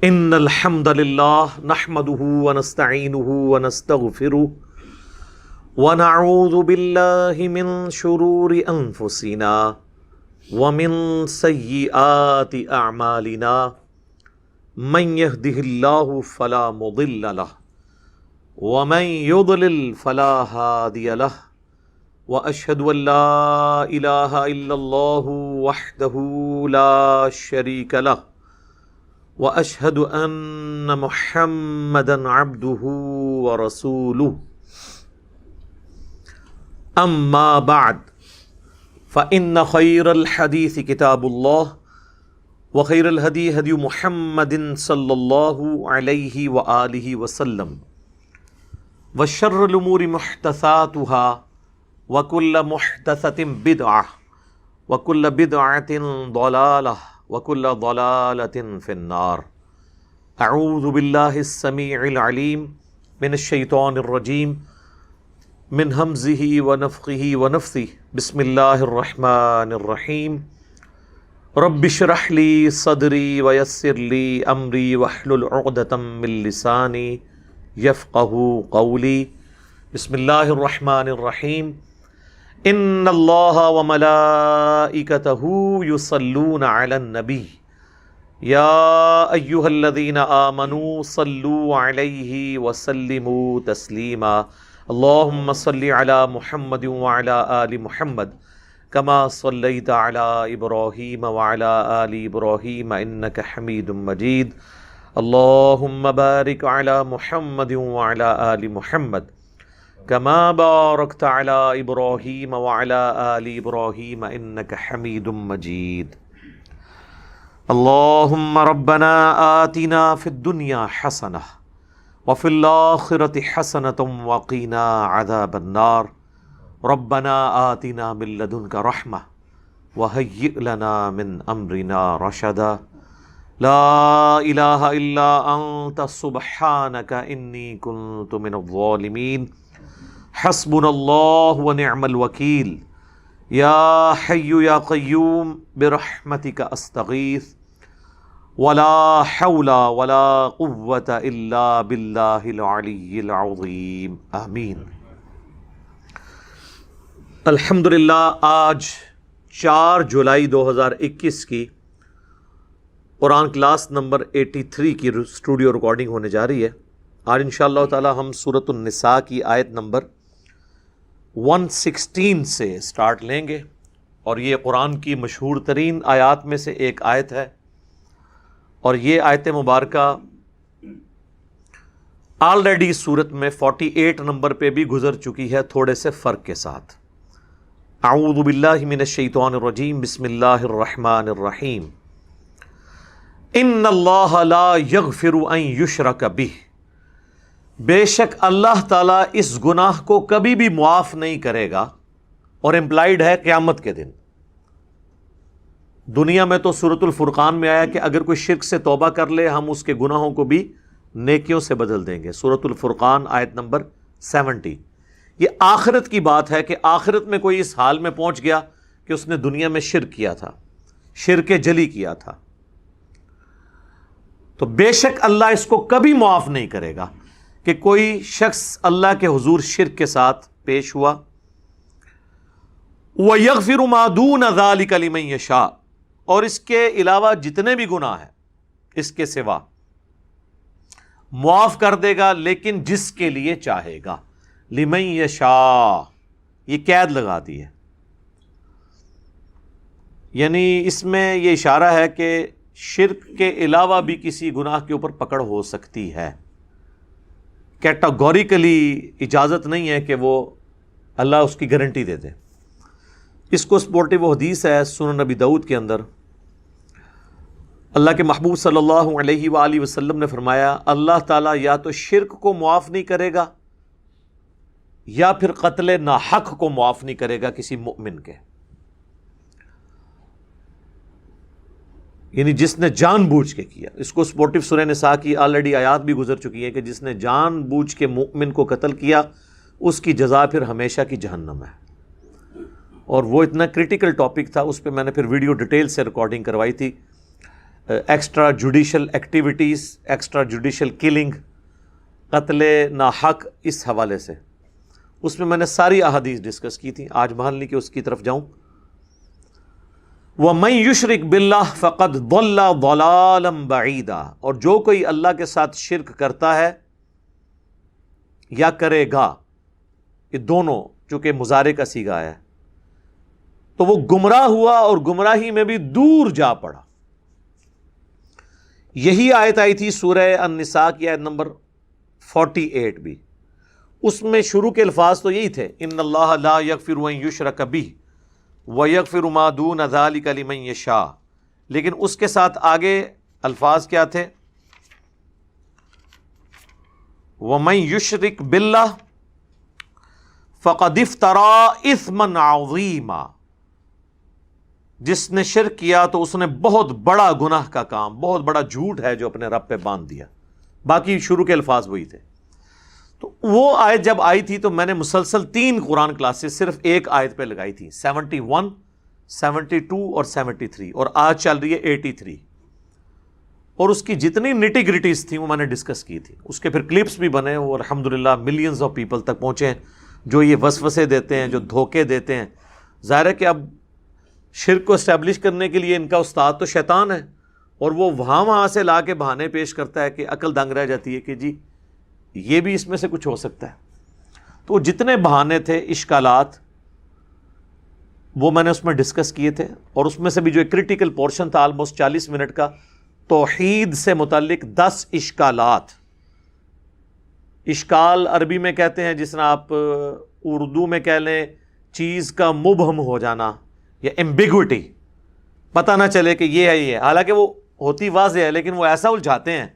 ان الحمد للہ نحمده ونستعینه ونستغفره ونعوذ باللہ من شرور انفسنا ومن سیئات اعمالنا من يهده اللہ فلا مضل له ومن يضلل فلا هادی له واشهد ان لا الہ الا اللہ وحدہ لا شریک له واشهد ان محمدا عبده ورسوله اما بعد فان خير الحديث كتاب الله وخير الهدي هدي محمد صلى الله عليه وآله وسلم وشر الامور محدثاتها وكل محدثة بدعة وكل بدعة ضلالة وَكُلَّ ضَلَالَةٍ فِي النَّارِ اعوذ باللہ السمیع العلیم من الشیطان الرجیم من ہمزہ ونفخہ ونفثہ بسم اللہ الرحمن الرحیم رب اشرح لی صدری ویسر لی امری واحلل عقدۃ من لسانی یفقہوا قولی بسم اللہ الرحمن الرحیم ان اللہ وملائکتہ یصلون علی النبی یا ایہا الذین آمنوا صلوا علیہ وسلموا تسلیما اللہم صل علی محمد وعلی آل محمد کما صلیت علی ابراہیم وعلی آل ابراہیم انک حمید مجید اللہم بارک علی محمد وعلی آل محمد کما بارکت علی ابراہیم وعلی آل ابراہیم انک حمید مجید اللہم ربنا آتنا فی الدنیا حسنہ وفی الآخرۃ حسنۃ وقنا عذاب النار ربنا آتنا من لدنک رحمہ وہیئ لنا من امرنا رشدا لا الہ الا انت سبحانک انی کنت من الظالمین حسبنا اللہ ونعم الوکیل یا حی یا قیوم برحمتک استغیث ولا حول ولا قوة الا باللہ العلی العظیم آمین۔ الحمدللہ آج 4 جولائی 2021 کی قرآن کلاس نمبر 83 کی اسٹوڈیو ریکارڈنگ ہونے جا رہی ہے۔ آج انشاءاللہ تعالی ہم سورۃ النساء کی آیت نمبر 116 سے سٹارٹ لیں گے، اور یہ قرآن کی مشہور ترین آیات میں سے ایک آیت ہے، اور یہ آیت مبارکہ آلریڈی سورت میں 48 نمبر پہ بھی گزر چکی ہے، تھوڑے سے فرق کے ساتھ۔ اعوذ باللہ من الشیطان الرجیم بسم اللہ الرحمن الرحیم ان اللہ لا یغفر ان یشرک بہ، بے شک اللہ تعالیٰ اس گناہ کو کبھی بھی معاف نہیں کرے گا، اور امپلائیڈ ہے قیامت کے دن۔ دنیا میں تو سورۃ الفرقان میں آیا کہ اگر کوئی شرک سے توبہ کر لے ہم اس کے گناہوں کو بھی نیکیوں سے بدل دیں گے، سورۃ الفرقان آیت نمبر 70۔ یہ آخرت کی بات ہے کہ آخرت میں کوئی اس حال میں پہنچ گیا کہ اس نے دنیا میں شرک کیا تھا، شرک جلی کیا تھا، تو بے شک اللہ اس کو کبھی معاف نہیں کرے گا کہ کوئی شخص اللہ کے حضور شرک کے ساتھ پیش ہوا۔ وَيَغْفِرُ مَا دُونَ ذَلِكَ لِمَن يَشَاءُ، اور اس کے علاوہ جتنے بھی گناہ ہیں اس کے سوا معاف کر دے گا، لیکن جس کے لیے چاہے گا۔ لِمَن يَشَاءُ یہ قید لگا دی ہے، یعنی اس میں یہ اشارہ ہے کہ شرک کے علاوہ بھی کسی گناہ کے اوپر پکڑ ہو سکتی ہے، کیٹاگوریکلی اجازت نہیں ہے کہ وہ اللہ اس کی گارنٹی دے دے۔ اس کو سپورٹیو حدیث ہے سنن نبی داؤد کے اندر، اللہ کے محبوب صلی اللہ علیہ وآلہ وسلم نے فرمایا اللہ تعالیٰ یا تو شرک کو معاف نہیں کرے گا یا پھر قتل ناحق کو معاف نہیں کرے گا کسی مؤمن کے، یعنی جس نے جان بوجھ کے کیا۔ اس کو سپورٹیو سورہ نساء کی آلریڈی آیات بھی گزر چکی ہے کہ جس نے جان بوجھ کے مؤمن کو قتل کیا اس کی جزا پھر ہمیشہ کی جہنم ہے، اور وہ اتنا کریٹیکل ٹاپک تھا، اس پہ میں نے پھر ویڈیو ڈیٹیل سے ریکارڈنگ کروائی تھی۔ Extra judicial activities, extra judicial killing, قتل ناحق، اس حوالے سے اس میں نے ساری احادیث ڈسکس کی تھی. آج محل نہیں کہ اس کی طرف جاؤں. وَمَن يُشْرِكْ بِاللَّهِ فَقَدْ ضَلَّ ضَلَالًا بَعِيدًا، اور جو کوئی اللہ کے ساتھ شرک کرتا ہے یا کرے گا، یہ دونوں چونکہ مضارع کا صیغہ ہے، تو وہ گمراہ ہوا اور گمراہی میں بھی دور جا پڑا. یہی آیت آئی تھی سورہ النساء کی آیت نمبر 48 بھی. اس میں شروع کے الفاظ تو یہی تھے، ان اللہ لا یغفر ان یشرک بہ ویغفر ما دون ذلک لمن یشاء، لیکن اس کے ساتھ آگے الفاظ کیا تھے؟ ومن یشرک باللہ فقد افترى اثما عظیما، جس نے شرک کیا تو اس نے بہت بڑا گناہ کا کام، بہت بڑا جھوٹ ہے جو اپنے رب پہ باندھ دیا. باقی شروع کے الفاظ وہی تھے. تو وہ آیت جب آئی تھی تو میں نے مسلسل 3 قرآن کلاسز صرف ایک آیت پہ لگائی تھی، 71، 72 اور 73، اور آج چل رہی ہے 83. اور اس کی جتنی نٹی گریٹیز تھیں وہ میں نے ڈسکس کی تھی. اس کے پھر کلپس بھی بنے اور الحمدللہ ملینز آف پیپل تک پہنچے ہیں جو یہ وسوسے دیتے ہیں، جو دھوکے دیتے ہیں. ظاہر ہے کہ اب شرک کو اسٹیبلش کرنے کے لیے ان کا استاد تو شیطان ہے، اور وہ وہاں سے لا کے بہانے پیش کرتا ہے کہ عقل دنگ رہ جاتی ہے کہ جی یہ بھی اس میں سے کچھ ہو سکتا ہے. تو جتنے بہانے تھے، اشکالات، وہ میں نے اس میں ڈسکس کیے تھے. اور اس میں سے بھی جو ایک کرٹیکل پورشن تھا آلموسٹ 40 منٹ کا، توحید سے متعلق 10 اشکالات. اشکال عربی میں کہتے ہیں، جس طرح آپ اردو میں کہہ لیں چیز کا مبہم ہو جانا یا ایمبیگوٹی، پتہ نہ چلے کہ یہ ہے یہ ہے، حالانکہ وہ ہوتی واضح ہے لیکن وہ ایسا الجھاتے ہیں.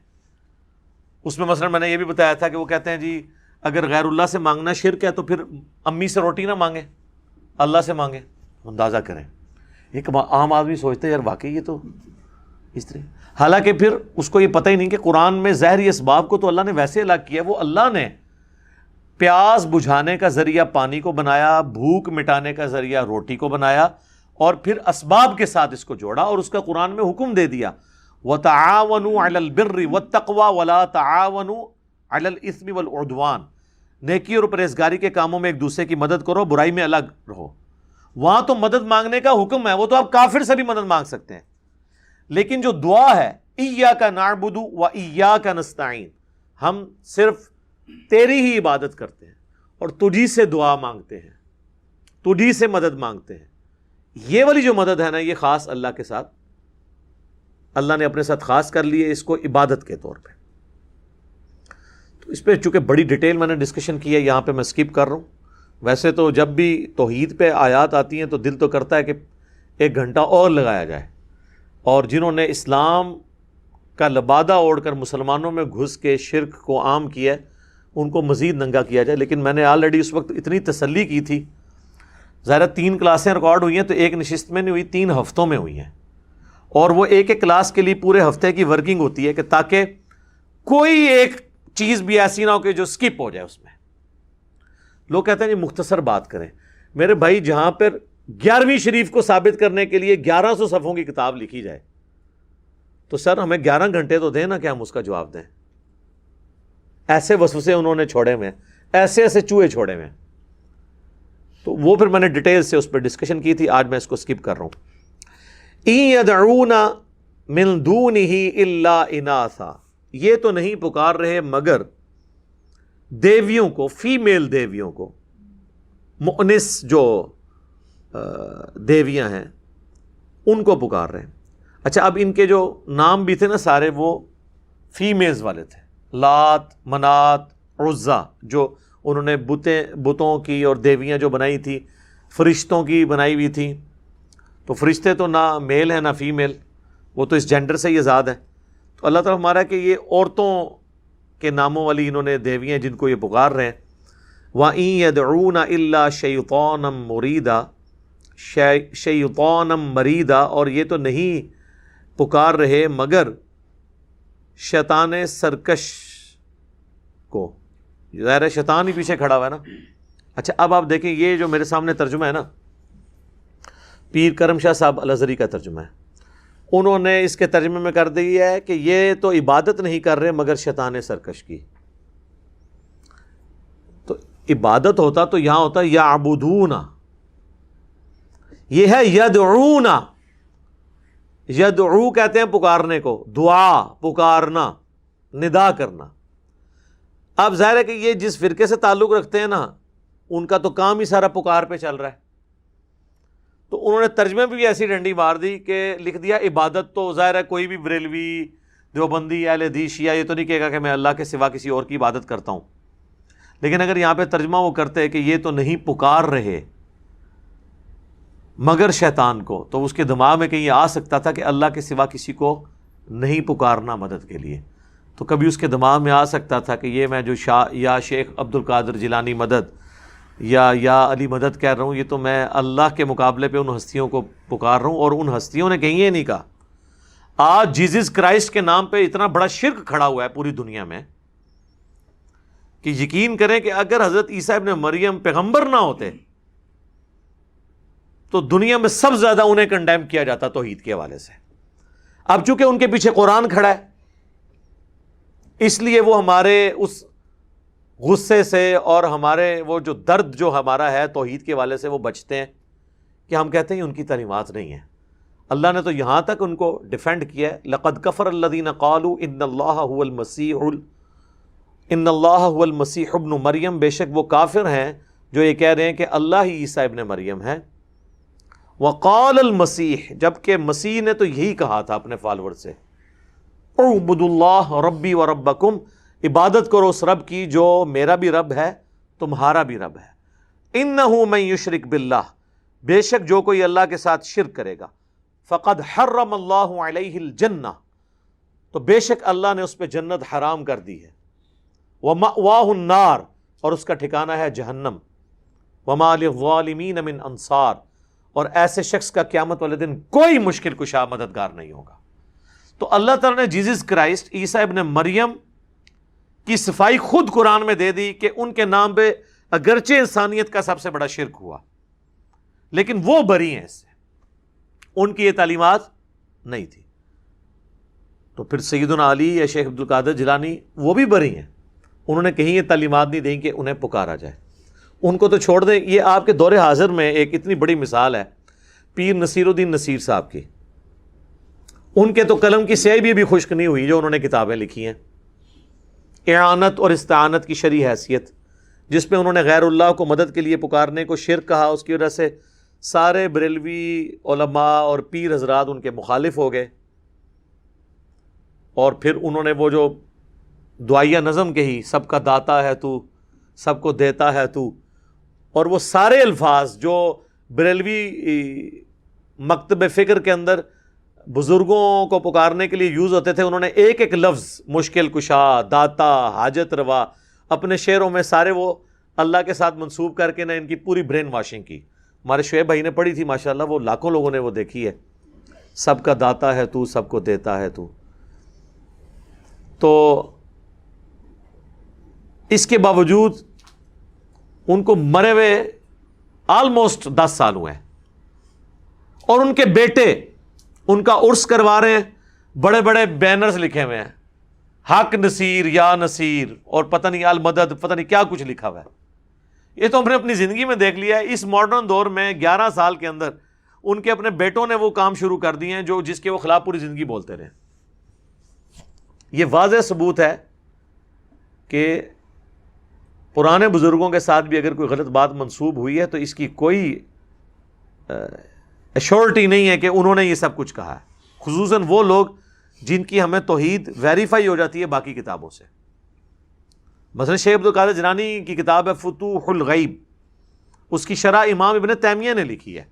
اس میں مثلا میں نے یہ بھی بتایا تھا کہ وہ کہتے ہیں جی اگر غیر اللہ سے مانگنا شرک ہے تو پھر امی سے روٹی نہ مانگیں، اللہ سے مانگیں. اندازہ کریں، ایک عام آدمی سوچتے ہیں یار واقعی یہ تو اس طرح، حالانکہ پھر اس کو یہ پتہ ہی نہیں کہ قرآن میں ظاہری اسباب کو تو اللہ نے ویسے الگ کیا. وہ اللہ نے پیاس بجھانے کا ذریعہ پانی کو بنایا، بھوک مٹانے کا ذریعہ روٹی کو بنایا، اور پھر اسباب کے ساتھ اس کو جوڑا، اور اس کا قرآن میں حکم دے دیا وَتَعَاوَنُوا عَلَى الْبِرِّ وَالتَّقْوَى وَلَا تَعَاوَنُوا عَلَى الْإِثْمِ وَالْعُدْوَانِ، نیکی اور پرہیزگاری کے کاموں میں ایک دوسرے کی مدد کرو، برائی میں الگ رہو. وہاں تو مدد مانگنے کا حکم ہے، وہ تو آپ کافر سے بھی مدد مانگ سکتے ہیں. لیکن جو دعا ہے إِيَّاكَ نَعْبُدُ وَإِيَّاكَ نَسْتَعِينُ، ہم صرف تیری ہی عبادت کرتے ہیں اور تجھی سے دعا مانگتے ہیں، تجھی سے مدد مانگتے ہیں. یہ والی جو مدد ہے نا، یہ خاص اللہ کے ساتھ، اللہ نے اپنے ساتھ خاص کر لی ہے اس کو عبادت کے طور پہ. تو اس پہ چونکہ بڑی ڈیٹیل میں نے ڈسکشن کی ہے، یہاں پہ میں سکپ کر رہا ہوں. ویسے تو جب بھی توحید پہ آیات آتی ہیں تو دل تو کرتا ہے کہ 1 گھنٹہ اور لگایا جائے، اور جنہوں نے اسلام کا لبادہ اوڑھ کر مسلمانوں میں گھس کے شرک کو عام کیا ہے ان کو مزید ننگا کیا جائے. لیکن میں نے آلریڈی اس وقت اتنی تسلی کی تھی. ظاہر 3 کلاسیں ریکارڈ ہوئی ہیں تو ایک نشست میں نہیں ہوئی، 3 ہفتوں میں ہوئی ہیں، اور وہ ایک کلاس کے لیے پورے ہفتے کی ورکنگ ہوتی ہے کہ تاکہ کوئی ایک چیز بھی ایسی نہ ہو کہ جو سکپ ہو جائے. اس میں لوگ کہتے ہیں جی مختصر بات کریں. میرے بھائی جہاں پر 11ویں شریف کو ثابت کرنے کے لیے 1100 صفحوں کی کتاب لکھی جائے تو سر ہمیں 11 گھنٹے تو دیں نا کہ ہم اس کا جواب دیں. ایسے وسوسے انہوں نے چھوڑے ہوئے ہیں، ایسے ایسے چوہے چھوڑے ہوئے ہیں. تو وہ پھر میں نے ڈیٹیل سے اس پہ ڈسکشن کی تھی، آج میں اس کو سکپ کر رہا ہوں. إِن يَدْعُونَ مِن دُونِهِ إِلَّا إِنَاثًا، یہ تو نہیں پکار رہے مگر دیویوں کو، فیمیل دیویوں کو، مؤنس جو دیویاں ہیں ان کو پکار رہے ہیں. اچھا اب ان کے جو نام بھی تھے نا سارے وہ فیمیلز والے تھے، لات، منات، عزا، جو انہوں نے بتوں کی اور دیویاں جو بنائی تھی، فرشتوں کی بنائی ہوئی تھی. تو فرشتے تو نہ میل ہیں نہ فیمیل، وہ تو اس جینڈر سے ہی آزاد ہیں. تو اللہ تعالیٰ ہمارا کہ یہ عورتوں کے ناموں والی انہوں نے دیویاں جن کو یہ پکار رہے ہیں. وَإِن يَدْعُونَ إِلَّا شَيْطَانًا مُرِيدًا، شیطانًا مریدا، اور یہ تو نہیں پکار رہے مگر شیطان سرکش کو. ظاہر ہے شیطان ہی پیچھے کھڑا ہوا ہے نا. اچھا اب آپ دیکھیں یہ جو میرے سامنے ترجمہ ہے نا، پیر کرم شاہ صاحب الازہری کا ترجمہ ہے. انہوں نے اس کے ترجمے میں کر دیا ہے کہ یہ تو عبادت نہیں کر رہے مگر شیطان سرکش کی. تو عبادت ہوتا تو یہاں ہوتا یعبدون، یہ ہے یدعون. یدعو کہتے ہیں پکارنے کو، دعا پکارنا، ندا کرنا. اب ظاہر ہے کہ یہ جس فرقے سے تعلق رکھتے ہیں نا، ان کا تو کام ہی سارا پکار پہ چل رہا ہے. تو انہوں نے ترجمے بھی ایسی ڈنڈی مار دی کہ لکھ دیا عبادت تو ظاہر ہے کوئی بھی بریلوی، دیوبندی، اہل حدیث، شیعہ یہ تو نہیں کہے گا کہ میں اللہ کے سوا کسی اور کی عبادت کرتا ہوں. لیکن اگر یہاں پہ ترجمہ وہ کرتے کہ یہ تو نہیں پکار رہے مگر شیطان کو، تو اس کے دماغ میں کہیں آ سکتا تھا کہ اللہ کے سوا کسی کو نہیں پکارنا مدد کے لیے. تو کبھی اس کے دماغ میں آ سکتا تھا کہ یہ میں جو یا شیخ عبد القادر جیلانی مدد یا علی مدد کہہ رہا ہوں، یہ تو میں اللہ کے مقابلے پہ ان ہستیوں کو پکار رہا ہوں. اور ان ہستیوں نے کہیں یہ نہیں کہا. آج جیزس کرائسٹ کے نام پہ اتنا بڑا شرک کھڑا ہوا ہے پوری دنیا میں کہ یقین کریں کہ اگر حضرت عیسیٰ ابن مریم پیغمبر نہ ہوتے تو دنیا میں سب سے زیادہ انہیں کنڈیم کیا جاتا توحید کے حوالے سے. اب چونکہ ان کے پیچھے قرآن کھڑا ہے، اس لیے وہ ہمارے اس غصے سے اور ہمارے وہ جو درد جو ہمارا ہے توحید کے حوالے سے وہ بچتے ہیں کہ ہم کہتے ہیں ان کی تعلیمات نہیں ہیں. اللہ نے تو یہاں تک ان کو ڈیفینڈ کیا ہے، لقد کفر الذین قالوا ان اللہ هو المسیح ابن مریم، بے شک وہ کافر ہیں جو یہ کہہ رہے ہیں کہ اللہ ہی عیسیٰ ابن مریم ہے. وقال المسیح، جبکہ مسیح نے تو یہی کہا تھا اپنے فالوور سے، اعبدوا اللہ ربی و ربکم، عبادت کرو اس رب کی جو میرا بھی رب ہے تمہارا بھی رب ہے. انہ من یشرک باللہ، بے شک جو کوئی اللہ کے ساتھ شرک کرے گا، فقد حرم اللہ علیہ الجنہ، تو بے شک اللہ نے اس پہ جنت حرام کر دی ہے. ومأواہ النار، اور اس کا ٹھکانہ ہے جہنم. وما للظالمین من انصار، اور ایسے شخص کا قیامت والے دن کوئی مشکل کشا مددگار نہیں ہوگا. تو اللہ تعالیٰ نے جیزس کرائسٹ عیسیٰ ابن مریم کی صفائی خود قرآن میں دے دی کہ ان کے نام پہ اگرچہ انسانیت کا سب سے بڑا شرک ہوا لیکن وہ بری ہیں اس سے، ان کی یہ تعلیمات نہیں تھی. تو پھر سیدنا علی یا شیخ عبد القادر جیلانی وہ بھی بری ہیں، انہوں نے کہیں یہ تعلیمات نہیں دیں کہ انہیں پکارا جائے. ان کو تو چھوڑ دیں. یہ آپ کے دور حاضر میں ایک اتنی بڑی مثال ہے پیر نصیر الدین نصیر صاحب کی. ان کے تو قلم کی سیاہی بھی خشک نہیں ہوئی جو انہوں نے کتابیں لکھی ہیں، اعانت اور استعانت کی شرعی حیثیت، جس میں انہوں نے غیر اللہ کو مدد کے لیے پکارنے کو شرک کہا. اس کی وجہ سے سارے بریلوی علماء اور پیر حضرات ان کے مخالف ہو گئے. اور پھر انہوں نے وہ جو دعائیہ نظم کہی، سب کا داتا ہے تو، سب کو دیتا ہے تو، اور وہ سارے الفاظ جو بریلوی مکتب فکر کے اندر بزرگوں کو پکارنے کے لیے یوز ہوتے تھے، انہوں نے ایک ایک لفظ مشکل کشا، داتا، حاجت روا اپنے شعروں میں سارے وہ اللہ کے ساتھ منسوب کر کے نہ ان کی پوری برین واشنگ کی. ہمارے شعیب بھائی نے پڑھی تھی ماشاءاللہ، وہ لاکھوں لوگوں نے وہ دیکھی ہے، سب کا داتا ہے تو، سب کو دیتا ہے تو. تو اس کے باوجود ان کو مرے ہوئے آلموسٹ 10 سال ہوئے ہیں، اور ان کے بیٹے ان کا عرس کروا رہے ہیں، بڑے بڑے بینرز لکھے ہوئے ہیں، حق نصیر، یا نصیر، اور پتہ نہیں المدد، پتہ نہیں کیا کچھ لکھا ہوا ہے. یہ تو ہم نے اپنی زندگی میں دیکھ لیا ہے. اس ماڈرن دور میں 11 سال کے اندر ان کے اپنے بیٹوں نے وہ کام شروع کر دیے ہیں جو جس کے وہ خلاف پوری زندگی بولتے رہے. یہ واضح ثبوت ہے کہ پرانے بزرگوں کے ساتھ بھی اگر کوئی غلط بات منسوب ہوئی ہے تو اس کی کوئی ایشورٹی نہیں ہے کہ انہوں نے یہ سب کچھ کہا ہے، خصوصاً وہ لوگ جن کی ہمیں توحید ویریفائی ہو جاتی ہے باقی کتابوں سے. مثلا شیخ عبد القادر جیلانی کی کتاب ہے فتوح الغیب، اس کی شرح امام ابن تیمیہ نے لکھی ہے.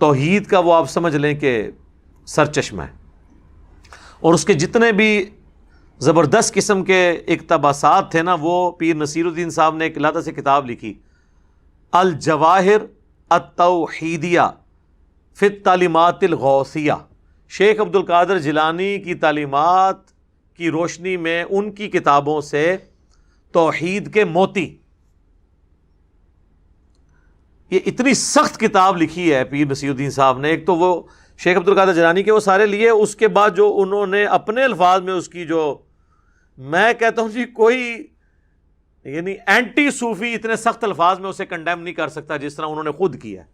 توحید کا وہ آپ سمجھ لیں کہ سر چشمہ ہے، اور اس کے جتنے بھی زبردست قسم کے اقتباسات تھے نا، وہ پیر نصیر الدین صاحب نے ایک علیحدہ سے کتاب لکھی، الجواہر التوحیدیہ فی التعلیمات الغوثیہ. شیخ عبد القادر جیلانی کی تعلیمات کی روشنی میں ان کی کتابوں سے توحید کے موتی. یہ اتنی سخت کتاب لکھی ہے پیر نصیر الدین صاحب نے. ایک تو وہ شیخ عبد القادر جیلانی کے وہ سارے لیے, اس کے بعد جو انہوں نے اپنے الفاظ میں اس کی, جو میں کہتا ہوں جی کوئی یعنی اینٹی صوفی اتنے سخت الفاظ میں اسے کنڈیم نہیں کر سکتا جس طرح انہوں نے خود کیا ہے.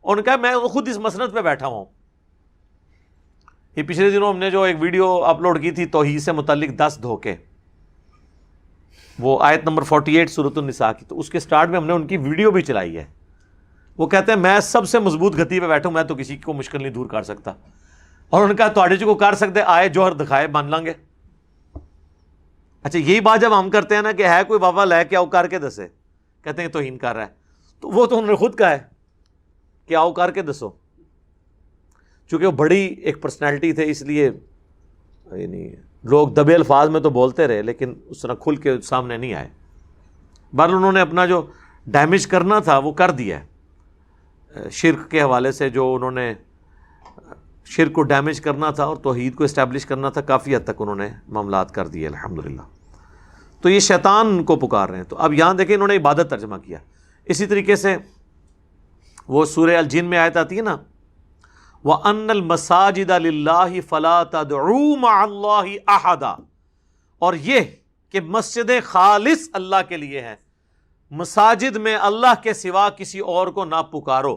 اور ان کا میں خود اس مسند پہ بیٹھا ہوں. یہ پچھلے دنوں ہم نے جو ایک ویڈیو اپلوڈ کی تھی توحید سے متعلق 10 دھوکے, وہ آیت نمبر 48 سورۃ النساء کی, تو اس کے سٹارٹ میں ہم نے ان کی ویڈیو بھی چلائی ہے. وہ کہتے ہیں میں سب سے مضبوط گتی پہ بیٹھوں, میں تو کسی کو مشکل نہیں دور کر سکتا. اور ان کا تواڈے جو کو کر سکتے آئے جوہر دکھائے مان لیں گے. اچھا یہی بات جب ہم کرتے ہیں نا کہ ہے کوئی بابا لے کے آؤ کر کے دسے, کہتے ہیں توہین کر رہا ہے, تو وہ تو انہوں نے خود کہا ہے کہ آؤ کر کے دسو. چونکہ وہ بڑی ایک پرسنالٹی تھے اس لیے یعنی لوگ دبے الفاظ میں تو بولتے رہے لیکن اس طرح کھل کے سامنے نہیں آئے. بہرحال انہوں نے اپنا جو ڈیمیج کرنا تھا وہ کر دیا ہے. شرک کے حوالے سے جو انہوں نے شرک کو ڈیمیج کرنا تھا اور توحید کو اسٹیبلش کرنا تھا, کافی حد تک انہوں نے معاملات کر دیے الحمدللہ. تو یہ شیطان کو پکار رہے ہیں. تو اب یہاں دیکھیں انہوں نے عبادت ترجمہ کیا. اسی طریقے سے وہ سورہ الجن میں آیت آتی ہے نا, وَأَنَّ الْمَسَاجِدَ لِلَّهِ فَلَا تَدْعُوا مَعَ اللَّهِ أَحَدًا, اور یہ کہ مسجدیں خالص اللہ کے لیے ہیں, مساجد میں اللہ کے سوا کسی اور کو نہ پکارو.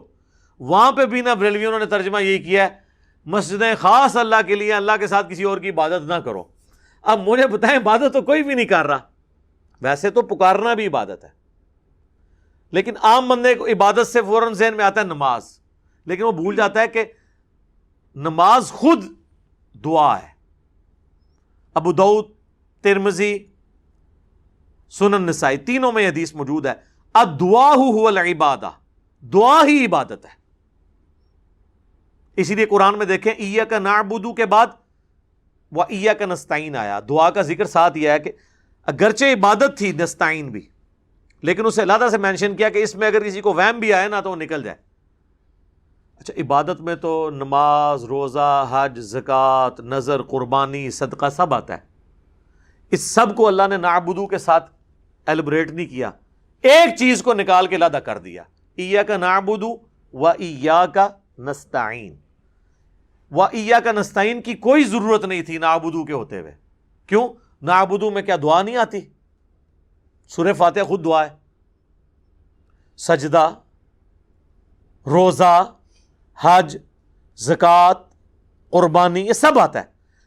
وہاں پہ بھی نہ بریلویوں نے ترجمہ یہی کیا ہے, مسجدیں خاص اللہ کے لیے, اللہ کے ساتھ کسی اور کی عبادت نہ کرو. اب مجھے بتائیں عبادت تو کوئی بھی نہیں کر رہا, ویسے تو پکارنا بھی عبادت ہے, لیکن عام بندے کو عبادت سے فوراً ذہن میں آتا ہے نماز, لیکن وہ بھول جاتا ہے کہ نماز خود دعا ہے. ابو داؤد, ترمذی, سنن نسائی تینوں میں حدیث موجود ہے, الدعاء هو العبادہ, دعا ہی عبادت ہے. اسی لیے قرآن میں دیکھیں ایاک نعبد کے بعد وایاک نستعین آیا, دعا کا ذکر ساتھ یہ ہے کہ اگرچہ عبادت تھی نستعین بھی, لیکن اسے علیحدہ سے مینشن کیا کہ اس میں اگر کسی کو وہم بھی آئے نا تو وہ نکل جائے. اچھا عبادت میں تو نماز, روزہ, حج, زکوٰۃ, نذر, قربانی, صدقہ سب آتا ہے. اس سب کو اللہ نے نعبدو کے ساتھ ایلیبریٹ نہیں کیا, ایک چیز کو نکال کے علیحدہ کر دیا, ایاک نعبد و ایاک نستعین. و ایاک نستعین کی کوئی ضرورت نہیں تھی نعبدو کے ہوتے ہوئے. کیوں؟ نعبدو میں کیا دعا نہیں آتی؟ سورہ فاتحہ خود دعا ہے, سجدہ, روزہ, حج, زکوٰۃ, قربانی, یہ سب آتا ہے.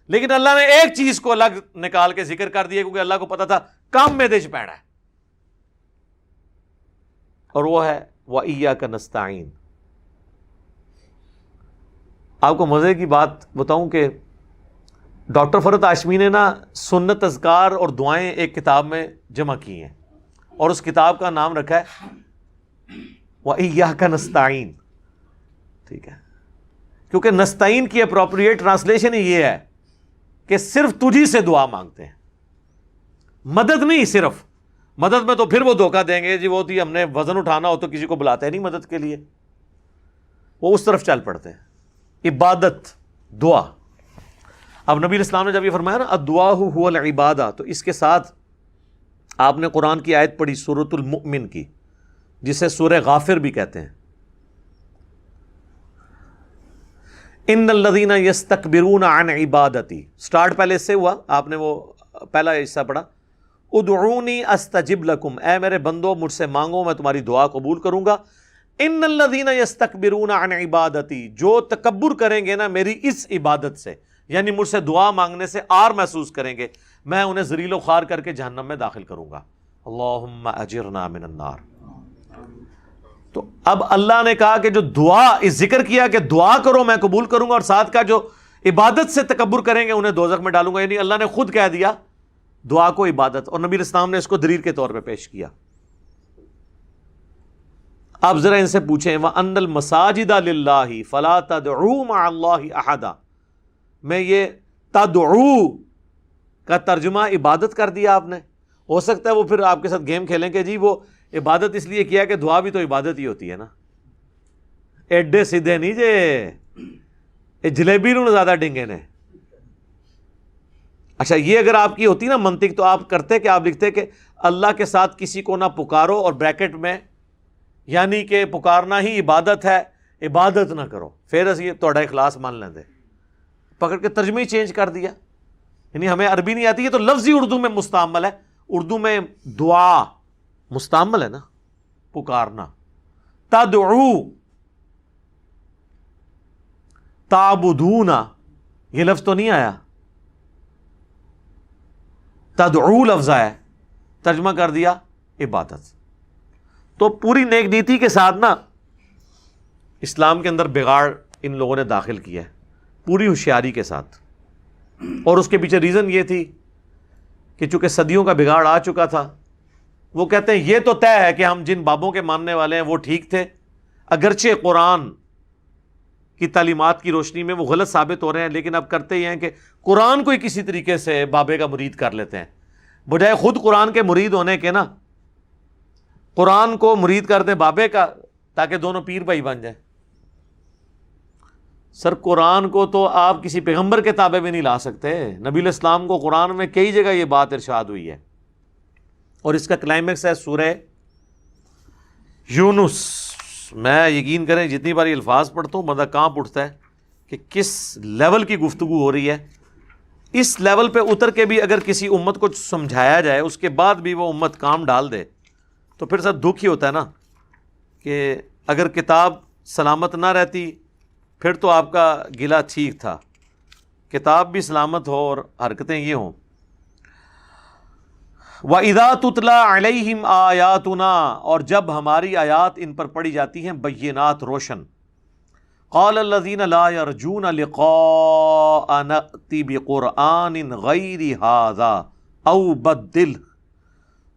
لیکن اللہ نے ایک چیز کو الگ نکال کے ذکر کر دیا کیونکہ اللہ کو پتا تھا کام میں دیش پیڑا ہے, اور وہ ہے وَإِيَّاكَ نَسْتَعِينُ. آپ کو مزے کی بات بتاؤں کہ ڈاکٹر فرحت ہاشمی نے نا سنت اذکار اور دعائیں ایک کتاب میں جمع کی ہیں, اور اس کتاب کا نام رکھا ہے وَإِيَّاكَ نَسْتَعِينُ. ٹھیک ہے, کیونکہ نستعین کی اپروپریٹ ٹرانسلیشن ہی یہ ہے کہ صرف تجھی سے دعا مانگتے ہیں, مدد نہیں. صرف مدد میں تو پھر وہ دھوکہ دیں گے جی, وہ تھی ہم نے وزن اٹھانا ہو تو کسی کو بلاتے ہیں نہیں مدد کے لیے, وہ اس طرف چل پڑتے ہیں. عبادت, دعا. اب نبی اسلام نے جب یہ فرمایا نا الدعاء هو العبادہ, تو اس کے ساتھ آپ نے قرآن کی آیت پڑھی سورۃ المؤمن کی, جسے سورہ غافر بھی کہتے ہیں. ان الذین یستکبرون عن عبادتی, سٹارٹ پہلے سے ہوا, آپ نے وہ پہلا حصہ پڑھا, ادعونی استجب لکم, اے میرے بندو مجھ سے مانگو میں تمہاری دعا قبول کروں گا. ان الذین یستکبرون عن عبادتی, جو تکبر کریں گے نا میری اس عبادت سے, یعنی مجھ سے دعا مانگنے سے آر محسوس کریں گے, میں انہیں ذلیل و خوار کر کے جہنم میں داخل کروں گا. اللہم اجرنا من النار. تو اب اللہ نے کہا کہ جو دعا, اس ذکر کیا کہ دعا کرو میں قبول کروں گا, اور ساتھ کا جو عبادت سے تکبر کریں گے انہیں دوزخ میں ڈالوں گا. یعنی اللہ نے خود کہہ دیا دعا کو عبادت, اور نبی اسلام نے اس کو دلیل کے طور پہ پیش کیا. آپ ذرا ان سے پوچھیں وَأَنَّ الْمَسَاجِدَ لِلَّهِ فَلَا تَدْعُوا مَعَ اللَّهِ أَحَدًا, میں یہ تدعو کا ترجمہ عبادت کر دیا آپ نے. ہو سکتا ہے وہ پھر آپ کے ساتھ گیم کھیلیں کہ جی وہ عبادت اس لیے کیا کہ دعا بھی تو عبادت ہی ہوتی ہے نا, ایڈے سیدھے نہیں جے جلیبی نو زیادہ ڈنگے نے. اچھا یہ اگر آپ کی ہوتی نا منطق, تو آپ کرتے کہ آپ لکھتے کہ اللہ کے ساتھ کسی کو نہ پکارو اور بریکٹ میں یعنی کہ پکارنا ہی عبادت ہے، عبادت نہ کرو، پھر اسی تہاڈا اخلاص مان لیندے، پکڑ کے ترجمہ ہی چینج کر دیا. یعنی ہمیں عربی نہیں آتی ہے تو لفظی اردو میں مستعمل ہے. اردو میں دعا مستعمل ہے نا، پکارنا. تدعو، تعبدون، یہ لفظ تو نہیں آیا، تدعو لفظ آیا، ترجمہ کر دیا عبادت. تو پوری نیک نیتی کے ساتھ نا اسلام کے اندر بگاڑ ان لوگوں نے داخل کیا ہے، پوری ہوشیاری کے ساتھ. اور اس کے پیچھے ریزن یہ تھی کہ چونکہ صدیوں کا بگاڑ آ چکا تھا، وہ کہتے ہیں یہ تو طے ہے کہ ہم جن بابوں کے ماننے والے ہیں وہ ٹھیک تھے، اگرچہ قرآن کی تعلیمات کی روشنی میں وہ غلط ثابت ہو رہے ہیں، لیکن اب کرتے یہ ہیں کہ قرآن کو ہی کسی طریقے سے بابے کا مرید کر لیتے ہیں، بجائے خود قرآن کے مرید ہونے کے نا قرآن کو مرید کر دیں بابے کا، تاکہ دونوں پیر بھائی بن جائیں. سر قرآن کو تو آپ کسی پیغمبر کے تابع بھی نہیں لا سکتے. نبی علیہ السلام کو قرآن میں کئی جگہ یہ بات ارشاد ہوئی ہے، اور اس کا کلائمیکس ہے سورہ یونس. میں یقین کریں جتنی بار یہ الفاظ پڑھتا ہوں بندہ کانپ اٹھتا ہے کہ کس لیول کی گفتگو ہو رہی ہے. اس لیول پہ اتر کے بھی اگر کسی امت کو سمجھایا جائے، اس کے بعد بھی وہ امت کام ڈال دے، تو پھر سر دکھ ہی ہوتا ہے نا کہ اگر کتاب سلامت نہ رہتی پھر تو آپ کا گلہ ٹھیک تھا، کتاب بھی سلامت ہو اور حرکتیں یہ ہوں. وَإِذَا تُتْلَى عَلَيْهِمْ آيَاتُنَا، اور جب ہماری آیات ان پر پڑھی جاتی ہیں بینات روشن. قَالَ الَّذِينَ لَا يَرْجُونَ لِقَاءَ نَأْتِ بِقُرْآنٍ غَيْرِ هَذَا أَوْ بَدِّلْهُ،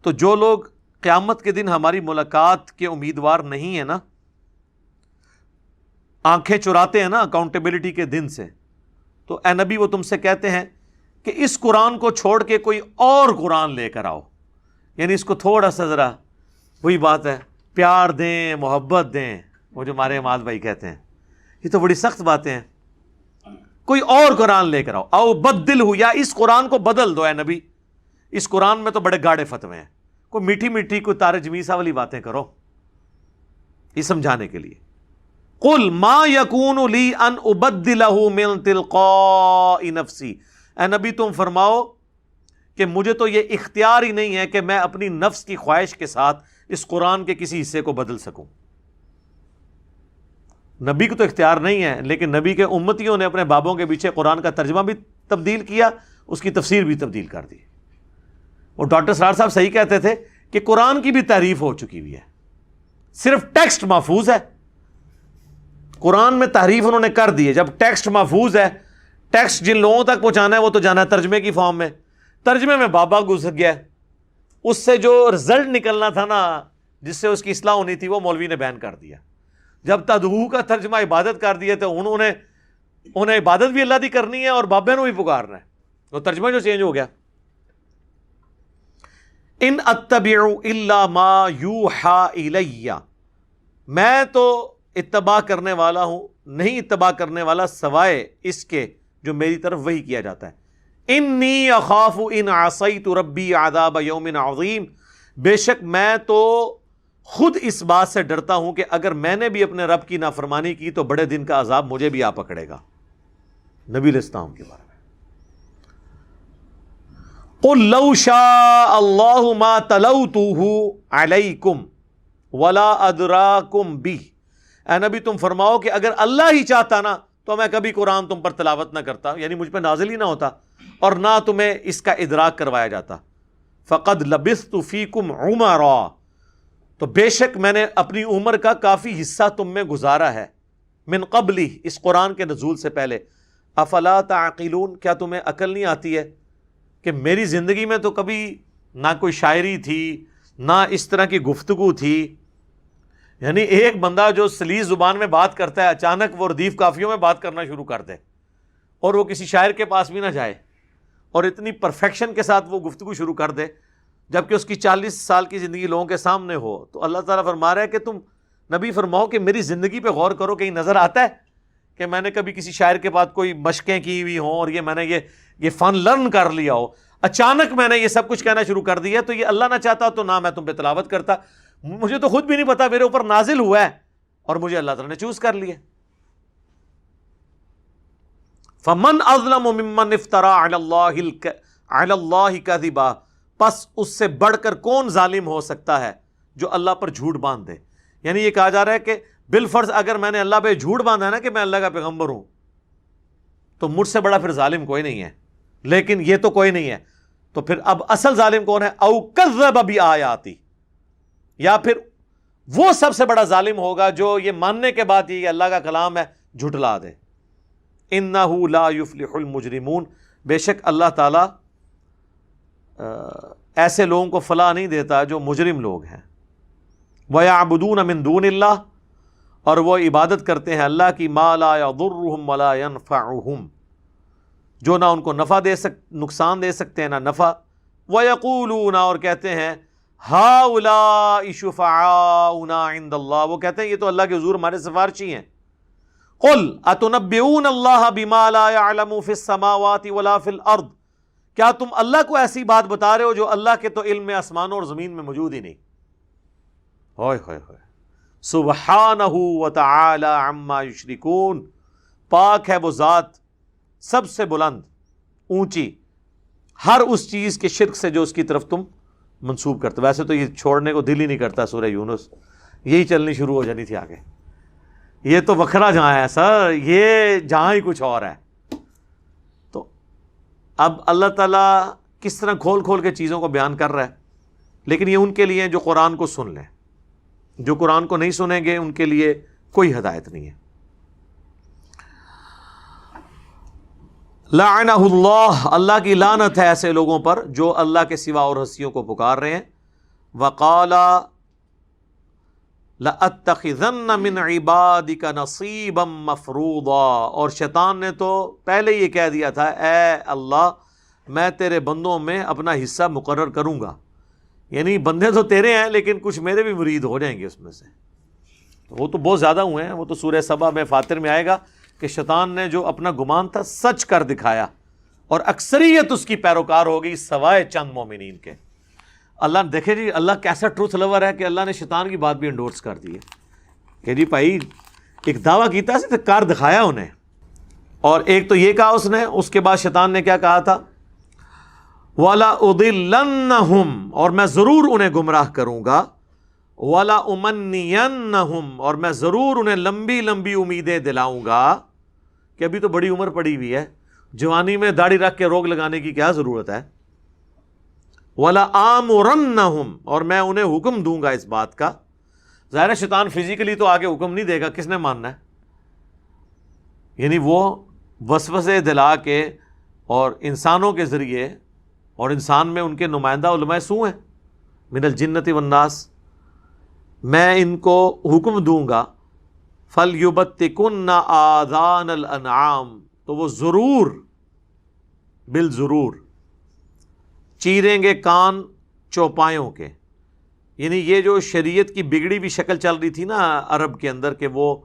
تو جو لوگ قیامت کے دن ہماری ملاقات کے امیدوار نہیں ہیں نا، آنکھیں چراتے ہیں نا اکاؤنٹیبلٹی کے دن سے، تو اے نبی وہ تم سے کہتے ہیں کہ اس قرآن کو چھوڑ کے کوئی اور قرآن لے کر آؤ. یعنی اس کو تھوڑا سا ذرا، وہی بات ہے، پیار دیں، محبت دیں، وہ جو ہمارے عماد بھائی کہتے ہیں. یہ تو بڑی سخت باتیں ہیں. کوئی اور قرآن لے کر آؤ، او بدل ہو، یا اس قرآن کو بدل دو. اے نبی اس قرآن میں تو بڑے گاڑے فتوے ہیں، کوئی میٹھی میٹھی کوئی تارے جمیسا والی باتیں کرو، یہ سمجھانے کے لیے. قل ما یکون لی ان ابدلہ من تلقاء نفسی، اے نبی تم فرماؤ کہ مجھے تو یہ اختیار ہی نہیں ہے کہ میں اپنی نفس کی خواہش کے ساتھ اس قرآن کے کسی حصے کو بدل سکوں. نبی کو تو اختیار نہیں ہے، لیکن نبی کے امتیوں نے اپنے بابوں کے پیچھے قرآن کا ترجمہ بھی تبدیل کیا، اس کی تفسیر بھی تبدیل کر دی. اور ڈاکٹر سرار صاحب صحیح کہتے تھے کہ قرآن کی بھی تحریف ہو چکی ہوئی ہے، صرف ٹیکسٹ محفوظ ہے، قرآن میں تحریف انہوں نے کر دی ہے. جب ٹیکسٹ محفوظ ہے، ٹیکسٹ جن لوگوں تک پہنچانا ہے وہ تو جانا ہے ترجمے کی فارم میں، ترجمے میں بابا گھس گیا، اس سے جو رزلٹ نکلنا تھا نا، جس سے اس کی اصلاح ہونی تھی، وہ مولوی نے بیان کر دیا. جب تدعو کا ترجمہ عبادت کر دیا تو انہیں عبادت بھی اللہ دی کرنی ہے اور بابے نو بھی پکارنا ہے، وہ ترجمہ جو چینج ہو گیا. ان اتبع الا ما یوحى الی، میں تو اتباع کرنے والا ہوں، نہیں اتباع کرنے والا سوائے اس کے جو میری طرف وحی کیا جاتا ہے. انی اخاف ان عصیت ربی عذاب یوم عظیم، بے شک میں تو خود اس بات سے ڈرتا ہوں کہ اگر میں نے بھی اپنے رب کی نافرمانی کی تو بڑے دن کا عذاب مجھے بھی آ پکڑے گا. نبی علیہ السلام کے بارے میں قل لو شاء اللہ ما تلوتہ علیکم ولا ادراکم بہ، اے نبی تم فرماؤ کہ اگر اللہ ہی چاہتا نا تو میں کبھی قرآن تم پر تلاوت نہ کرتا، یعنی مجھ پہ نازل ہی نہ ہوتا اور نہ تمہیں اس کا ادراک کروایا جاتا. فقد لبثت فیکم عمرا، تو بے شک میں نے اپنی عمر کا کافی حصہ تم میں گزارا ہے، من قبلی، اس قرآن کے نزول سے پہلے. افلا تعقلون، کیا تمہیں عقل نہیں آتی ہے کہ میری زندگی میں تو کبھی نہ کوئی شاعری تھی، نہ اس طرح کی گفتگو تھی. یعنی ایک بندہ جو سلیس زبان میں بات کرتا ہے، اچانک وہ ردیف کافیوں میں بات کرنا شروع کر دے اور وہ کسی شاعر کے پاس بھی نہ جائے اور اتنی پرفیکشن کے ساتھ وہ گفتگو شروع کر دے، جبکہ اس کی 40 سال کی زندگی لوگوں کے سامنے ہو. تو اللہ تعالیٰ فرما رہا ہے کہ تم نبی فرماؤ کہ میری زندگی پہ غور کرو، کہیں نظر آتا ہے کہ میں نے کبھی کسی شاعر کے بعد کوئی مشقیں کی ہوئی ہوں اور میں نے یہ فن لرن کر لیا ہو، اچانک میں نے یہ سب کچھ کہنا شروع کر دیا. تو یہ اللہ نہ چاہتا تو نہ میں تم پہ تلاوت کرتا. مجھے تو خود بھی نہیں پتا میرے اوپر نازل ہوا ہے اور مجھے اللہ تعالیٰ نے چوز کر لیا. فمن اظلم ممن افترا علی اللہ کذبا، پس اس سے بڑھ کر کون ظالم ہو سکتا ہے جو اللہ پر جھوٹ باندھ دے. یعنی یہ کہا جا رہا ہے کہ بالفرض اگر میں نے اللہ پہ جھوٹ باندھا ہے نا کہ میں اللہ کا پیغمبر ہوں، تو مجھ سے بڑا پھر ظالم کوئی نہیں ہے. لیکن یہ تو کوئی نہیں ہے، تو پھر اب اصل ظالم کون ہے؟ او کذب بآیاتی، یا پھر وہ سب سے بڑا ظالم ہوگا جو یہ ماننے کے بعد یہ اللہ کا کلام ہے جھٹلا دے. انہ لا یفلح المجرمون، بے شک اللہ تعالی ایسے لوگوں کو فلاح نہیں دیتا جو مجرم لوگ ہیں. وَيَعْبُدُونَ مِن دُونِ اللَّهِ، اور وہ عبادت کرتے ہیں اللہ کی، مَا لَا يَضُرُّهُمْ وَلَا يَنْفَعُهُمْ، جو نہ ان کو نقصان دے سکتے ہیں نہ نفع. وَيَقُولُونَ، اور کہتے ہیں، هَؤُلَاءِ شُفَعَاؤُنَا عِندَ اللَّهِ، وہ کہتے ہیں یہ تو اللہ کے حضور ہمارے سفارشی ہیں. قُلْ أَتُنَبِّئُونَ اللَّهَ بِمَا لَا يَعْلَمُ فِي السَّمَاوَاتِ وَلَا فِي الْأَرْضِ، کیا تم اللہ کو ایسی بات بتا رہے ہو جو اللہ کے تو علم میں آسمانوں اور زمین میں موجود ہی نہیں. ہوئے ہوئے ہوئے، سبحانہ وتعالی عما یشرکون، پاک ہے وہ ذات سب سے بلند اونچی ہر اس چیز کے شرک سے جو اس کی طرف تم منسوب کرتے. ویسے تو یہ چھوڑنے کو دل ہی نہیں کرتا سورہ یونس، یہی چلنی شروع ہو جانی تھی آگے. یہ تو وکھرا جہاں ہے سر، یہ جہاں ہی کچھ اور ہے. تو اب اللہ تعالیٰ کس طرح کھول کھول کے چیزوں کو بیان کر رہا ہے، لیکن یہ ان کے لیے جو قرآن کو سن لیں. جو قرآن کو نہیں سنیں گے ان کے لیے کوئی ہدایت نہیں ہے. لعنہ اللہ، اللہ کی لعنت ہے ایسے لوگوں پر جو اللہ کے سوا اور ہستیوں کو پکار رہے ہیں. وقال لأتخذن من عبادک نصیبا مفروضا، اور شیطان نے تو پہلے یہ کہہ دیا تھا، اے اللہ میں تیرے بندوں میں اپنا حصہ مقرر کروں گا. یعنی بندے تو تیرے ہیں لیکن کچھ میرے بھی مرید ہو جائیں گے اس میں سے. وہ تو بہت زیادہ ہوئے ہیں. وہ تو سورہ سبا میں فاتر میں آئے گا کہ شیطان نے جو اپنا گمان تھا سچ کر دکھایا، اور اکثریت اس کی پیروکار ہو گئی سوائے چند مومنین کے. اللہ دیکھے جی، اللہ کیسا ٹروتھ لور ہے کہ اللہ نے شیطان کی بات بھی انڈورس کر دی ہے کہ جی بھائی ایک دعویٰ کیتا ہے کار دکھایا انہیں. اور ایک تو یہ کہا اس نے، اس کے بعد شیطان نے کیا کہا تھا؟ وَلَأُضِلَّنَّهُمْ، اور میں ضرور انہیں گمراہ کروں گا. وَلَأُمَنِّيَنَّهُمْ، اور میں ضرور انہیں لمبی لمبی امیدیں دلاؤں گا. کہ ابھی تو بڑی عمر پڑی ہوئی ہے، جوانی میں داڑھی رکھ کے روک لگانے کی کیا ضرورت ہے. وَلَآمُرَنَّهُمْ، اور میں انہیں حکم دوں گا اس بات کا. ظاہر ہے شیطان فزیکلی تو آگے حکم نہیں دے گا، کس نے ماننا ہے؟ یعنی وہ وسوسے دلا کے اور انسانوں کے ذریعے، اور انسان میں ان کے نمائندہ علماء سو ہیں من الجنت والناس، میں ان کو حکم دوں گا فَلْيُبَتِّكُنَّ آذَانَ الْأَنْعَامِ، تو وہ ضرور بالضرور چیریں گے کان چوپایوں کے. یعنی یہ جو شریعت کی بگڑی بھی شکل چل رہی تھی نا عرب کے اندر، کہ وہ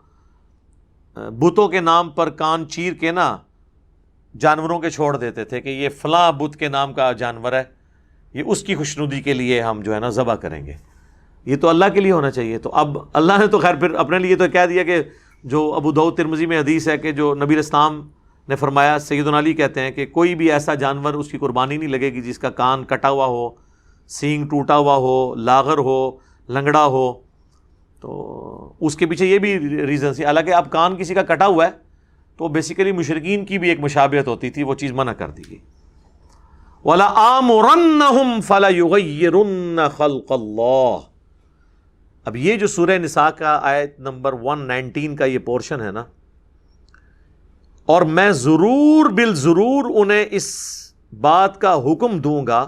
بتوں کے نام پر کان چیر کے نا جانوروں کے چھوڑ دیتے تھے کہ یہ فلاں بت کے نام کا جانور ہے، یہ اس کی خوشنودی کے لیے ہم جو ہے نا ذبح کریں گے. یہ تو اللہ کے لیے ہونا چاہیے. تو اب اللہ نے تو خیر پھر اپنے لیے تو کہہ دیا کہ جو ابو داؤد ترمذی میں حدیث ہے کہ جو نبی اسلام نے فرمایا، سیدنا علی کہتے ہیں کہ کوئی بھی ایسا جانور اس کی قربانی نہیں لگے گی جس کا کان کٹا ہوا ہو، سینگ ٹوٹا ہوا ہو، لاغر ہو، لنگڑا ہو. تو اس کے پیچھے یہ بھی ریزن سی، حالانکہ اب کان کسی کا کٹا ہوا ہے تو بیسیکلی مشرکین کی بھی ایک مشابہت ہوتی تھی، وہ چیز منع کر دی گئی. وَلَآمُرَنَّهُمْ فَلَيُغَيِّرُنَّ خَلْقَ اللَّهِ. اب یہ جو سورہ نساء کا آیت نمبر 119 کا یہ پورشن ہے نا، اور میں ضرور بالضرور انہیں اس بات کا حکم دوں گا،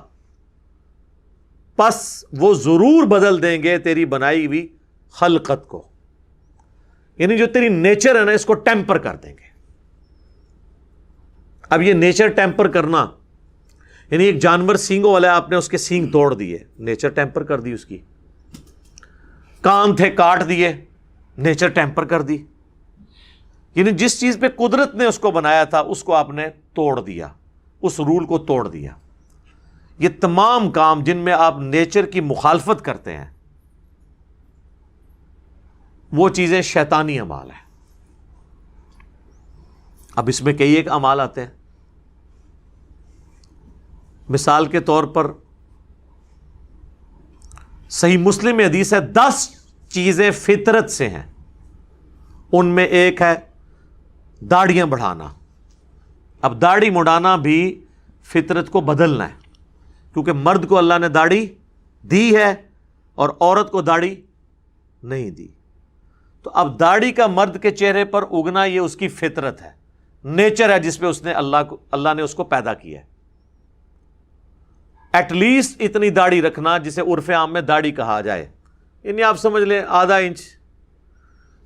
پس وہ ضرور بدل دیں گے تیری بنائی ہوئی خلقت کو. یعنی جو تیری نیچر ہے نا اس کو ٹیمپر کر دیں گے. اب یہ نیچر ٹیمپر کرنا، یعنی ایک جانور سینگوں والا ہے، آپ نے اس کے سینگ توڑ دیے، نیچر ٹیمپر کر دی. اس کی کان تھے کاٹ دیے، نیچر ٹیمپر کر دی. یعنی جس چیز پہ قدرت نے اس کو بنایا تھا اس کو آپ نے توڑ دیا، اس رول کو توڑ دیا. یہ تمام کام جن میں آپ نیچر کی مخالفت کرتے ہیں وہ چیزیں شیطانی اعمال ہیں۔ اب اس میں کئی ایک اعمال آتے ہیں، مثال کے طور پر صحیح مسلم میں حدیث ہے 10 چیزیں فطرت سے ہیں، ان میں ایک ہے داڑیاں بڑھانا۔ اب داڑھی مڈانا بھی فطرت کو بدلنا ہے، کیونکہ مرد کو اللہ نے داڑھی دی ہے اور عورت کو داڑھی نہیں دی۔ تو اب داڑھی کا مرد کے چہرے پر اگنا یہ اس کی فطرت ہے، نیچر ہے جس پہ اس نے اللہ نے اس کو پیدا کیا ہے۔ ایٹ لیسٹ اتنی داڑھی رکھنا جسے عرف عام میں داڑھی کہا جائے، یعنی آپ سمجھ لیں آدھا انچ،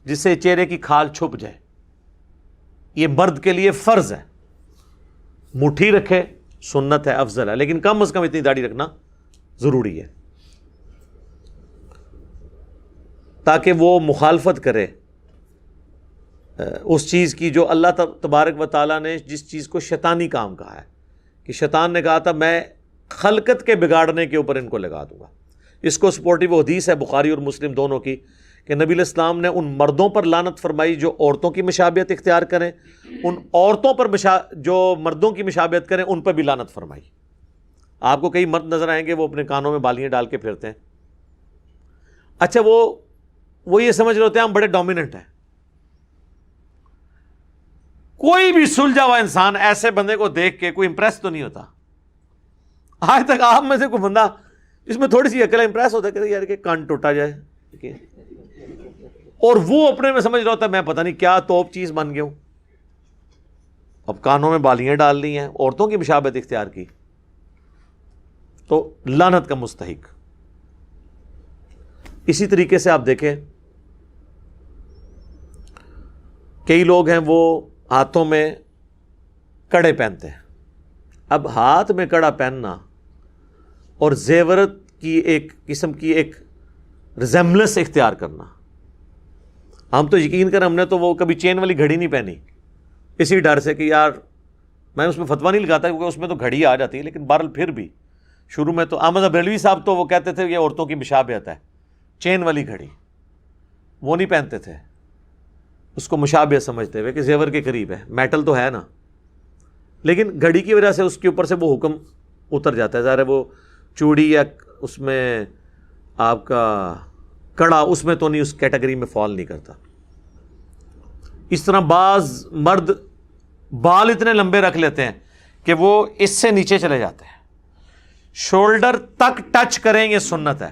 جس سے چہرے کی کھال چھپ جائے۔ یہ مرد کے لیے فرض ہے، مٹھی رکھے سنت ہے، افضل ہے، لیکن کم از کم اتنی داڑھی رکھنا ضروری ہے تاکہ وہ مخالفت کرے اس چیز کی جو اللہ تبارک و تعالیٰ نے جس چیز کو شیطانی کام کہا ہے، کہ شیطان نے کہا تھا میں خلقت کے بگاڑنے کے اوپر ان کو لگا دوں گا۔ اس کو سپورٹیو حدیث ہے بخاری اور مسلم دونوں کی کہ نبی علیہ السلام نے ان مردوں پر لعنت فرمائی جو عورتوں کی مشابہت اختیار کریں، ان عورتوں پر جو مردوں کی مشابہت کریں ان پر بھی لعنت فرمائی۔ آپ کو کئی مرد نظر آئیں گے وہ اپنے کانوں میں بالیاں ڈال کے پھرتے ہیں، اچھا وہ یہ سمجھ رہے ہوتے ہیں ہم بڑے ڈومیننٹ ہیں۔ کوئی بھی سلجھا ہوا انسان ایسے بندے کو دیکھ کے کوئی امپریس تو نہیں ہوتا۔ آج تک آپ میں سے کوئی بندہ اس میں تھوڑی سی عقل امپریس ہوتا ہے کہ یار کہ کان ٹوٹا جائے، اور وہ اپنے میں سمجھ رہا ہوتا ہے میں پتہ نہیں کیا توپ چیز بن گیا ہوں۔ اب کانوں میں بالیاں ڈال دی ہیں، عورتوں کی مشابہت اختیار کی، تو لعنت کا مستحق۔ اسی طریقے سے آپ دیکھیں کئی لوگ ہیں وہ ہاتھوں میں کڑے پہنتے ہیں۔ اب ہاتھ میں کڑا پہننا اور زیورت کی ایک قسم کی ایک ریزمبلنس اختیار کرنا، ہم تو یقین کریں ہم نے تو وہ کبھی چین والی گھڑی نہیں پہنی اسی ڈر سے کہ یار میں اس میں فتویٰ نہیں لگاتا کیونکہ اس میں تو گھڑی آ جاتی ہے، لیکن بہرحال پھر بھی شروع میں تو احمد بریلوی صاحب تو وہ کہتے تھے یہ عورتوں کی مشابہت ہے، چین والی گھڑی وہ نہیں پہنتے تھے، اس کو مشابہت سمجھتے ہوئے کہ زیور کے قریب ہے، میٹل تو ہے نا، لیکن گھڑی کی وجہ سے اس کے اوپر سے وہ حکم اتر جاتا ہے۔ ظاہر ہے وہ چوڑی یا اس میں آپ کا کڑا اس میں تو نہیں، اس کیٹیگری میں فال نہیں کرتا۔ اس طرح بعض مرد بال اتنے لمبے رکھ لیتے ہیں کہ وہ اس سے نیچے چلے جاتے ہیں، شولڈر تک ٹچ کریں گے سنت ہے،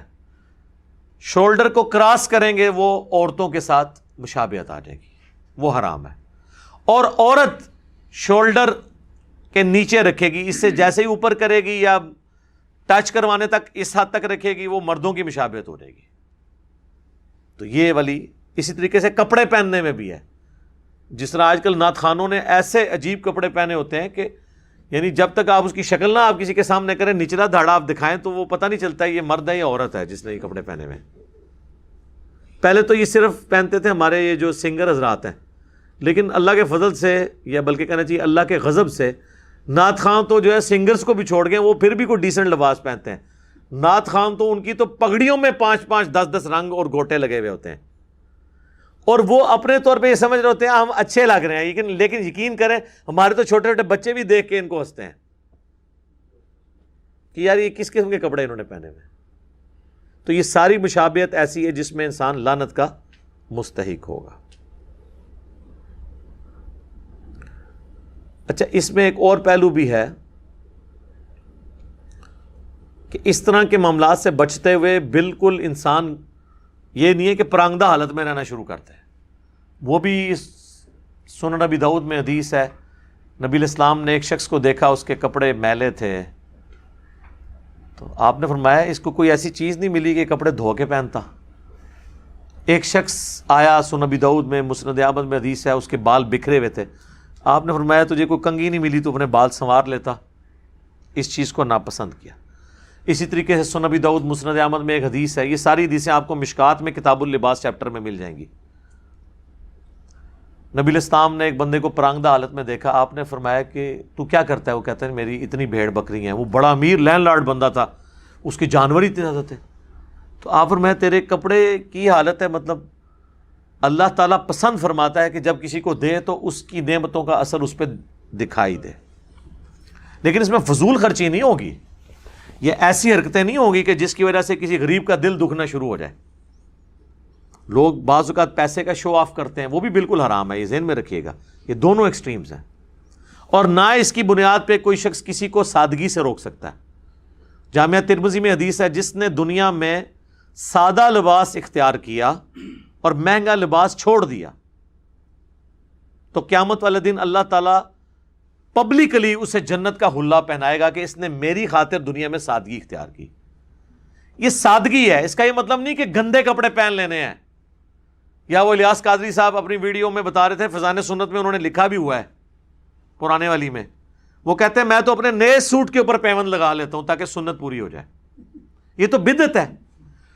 شولڈر کو کراس کریں گے وہ عورتوں کے ساتھ مشابہت آ جائے گی، وہ حرام ہے۔ اور عورت شولڈر کے نیچے رکھے گی، اس سے جیسے ہی اوپر کرے گی یا ٹچ کروانے تک اس حد تک رکھے گی وہ مردوں کی مشابہت ہو جائے گی۔ تو یہ والی اسی طریقے سے کپڑے پہننے میں بھی ہے، جس طرح آج کل نعت خوانوں نے ایسے عجیب کپڑے پہنے ہوتے ہیں کہ یعنی جب تک آپ اس کی شکل نہ آپ کسی کے سامنے کریں، نچلا دھاڑا آپ دکھائیں تو وہ پتہ نہیں چلتا ہے یہ مرد ہے یا عورت ہے جس نے یہ کپڑے پہنے ہوئے۔ پہلے تو یہ صرف پہنتے تھے ہمارے یہ جو سنگر حضرات ہیں، لیکن اللہ کے فضل سے یا بلکہ کہنا چاہیے اللہ کے غضب سے نعت خواں تو جو ہے سنگرز کو بھی چھوڑ گئے، وہ پھر بھی کوئی ڈیسنٹ لباس پہنتے ہیں۔ نعت خواں تو ان کی تو پگڑیوں میں 5-5 10-10 رنگ اور گوٹے لگے ہوئے ہوتے ہیں، اور وہ اپنے طور پہ یہ سمجھ رہے ہوتے ہیں ہم اچھے لگ رہے ہیں، لیکن یقین کریں ہمارے تو چھوٹے چھوٹے بچے بھی دیکھ کے ان کو ہنستے ہیں کہ یار یہ کس قسم کے کپڑے انہوں نے پہنے ہوئے۔ تو یہ ساری مشابہت ایسی ہے جس میں انسان لعنت کا مستحق ہوگا۔ اچھا، اس میں ایک اور پہلو بھی ہے کہ اس طرح کے معاملات سے بچتے ہوئے بالکل انسان یہ نہیں ہے کہ پرانگدہ حالت میں رہنا شروع کرتا ہے۔ وہ بھی سنن نبی داؤد میں حدیث ہے، نبی علیہ السلام نے ایک شخص کو دیکھا اس کے کپڑے میلے تھے، تو آپ نے فرمایا اس کو کوئی ایسی چیز نہیں ملی کہ کپڑے دھو کے پہنتا۔ ایک شخص آیا سنن نبی داؤد میں مسند احمد میں حدیث ہے، اس کے بال بکھرے ہوئے تھے، آپ نے فرمایا تجھے کوئی کنگھی نہیں ملی تو اپنے بال سنوار لیتا، اس چیز کو ناپسند کیا۔ اسی طریقے سے سنن نبی داؤد مسند احمد میں ایک حدیث ہے، یہ ساری حدیثیں آپ کو مشکات میں کتاب اللباس چیپٹر میں مل جائیں گی۔ نبی علیہ السلام نے ایک بندے کو پرانگدہ حالت میں دیکھا، آپ نے فرمایا کہ تو کیا کرتا ہے؟ وہ کہتا ہے میری اتنی بھیڑ بکری ہیں۔ وہ بڑا امیر لینڈ لارڈ بندہ تھا، اس کے جانور ہی اتنے زیادہ تھے۔ تو آپ فرمایا تیرے کپڑے کی حالت ہے، مطلب اللہ تعالیٰ پسند فرماتا ہے کہ جب کسی کو دے تو اس کی نعمتوں کا اثر اس پہ دکھائی دے، لیکن اس میں فضول خرچی نہیں ہوگی، یہ ایسی حرکتیں نہیں ہوگی کہ جس کی وجہ سے کسی غریب کا دل دکھنا شروع ہو جائے۔ لوگ بعض اوقات پیسے کا شو آف کرتے ہیں، وہ بھی بالکل حرام ہے، یہ ذہن میں رکھیے گا، یہ دونوں ایکسٹریمز ہیں، اور نہ اس کی بنیاد پہ کوئی شخص کسی کو سادگی سے روک سکتا ہے۔ جامعہ ترمذی میں حدیث ہے، جس نے دنیا میں سادہ لباس اختیار کیا اور مہنگا لباس چھوڑ دیا تو قیامت والے دن اللہ تعالیٰ پبلکلی اسے جنت کا حلہ پہنائے گا کہ اس نے میری خاطر دنیا میں سادگی اختیار کی۔ یہ سادگی ہے، اس کا یہ مطلب نہیں کہ گندے کپڑے پہن لینے ہیں، یا وہ الیاس قادری صاحب اپنی ویڈیو میں بتا رہے تھے، فیضان سنت میں انہوں نے لکھا بھی ہوا ہے پرانے والی میں، وہ کہتے ہیں میں تو اپنے نئے سوٹ کے اوپر پیوند لگا لیتا ہوں تاکہ سنت پوری ہو جائے۔ یہ تو بدعت ہے،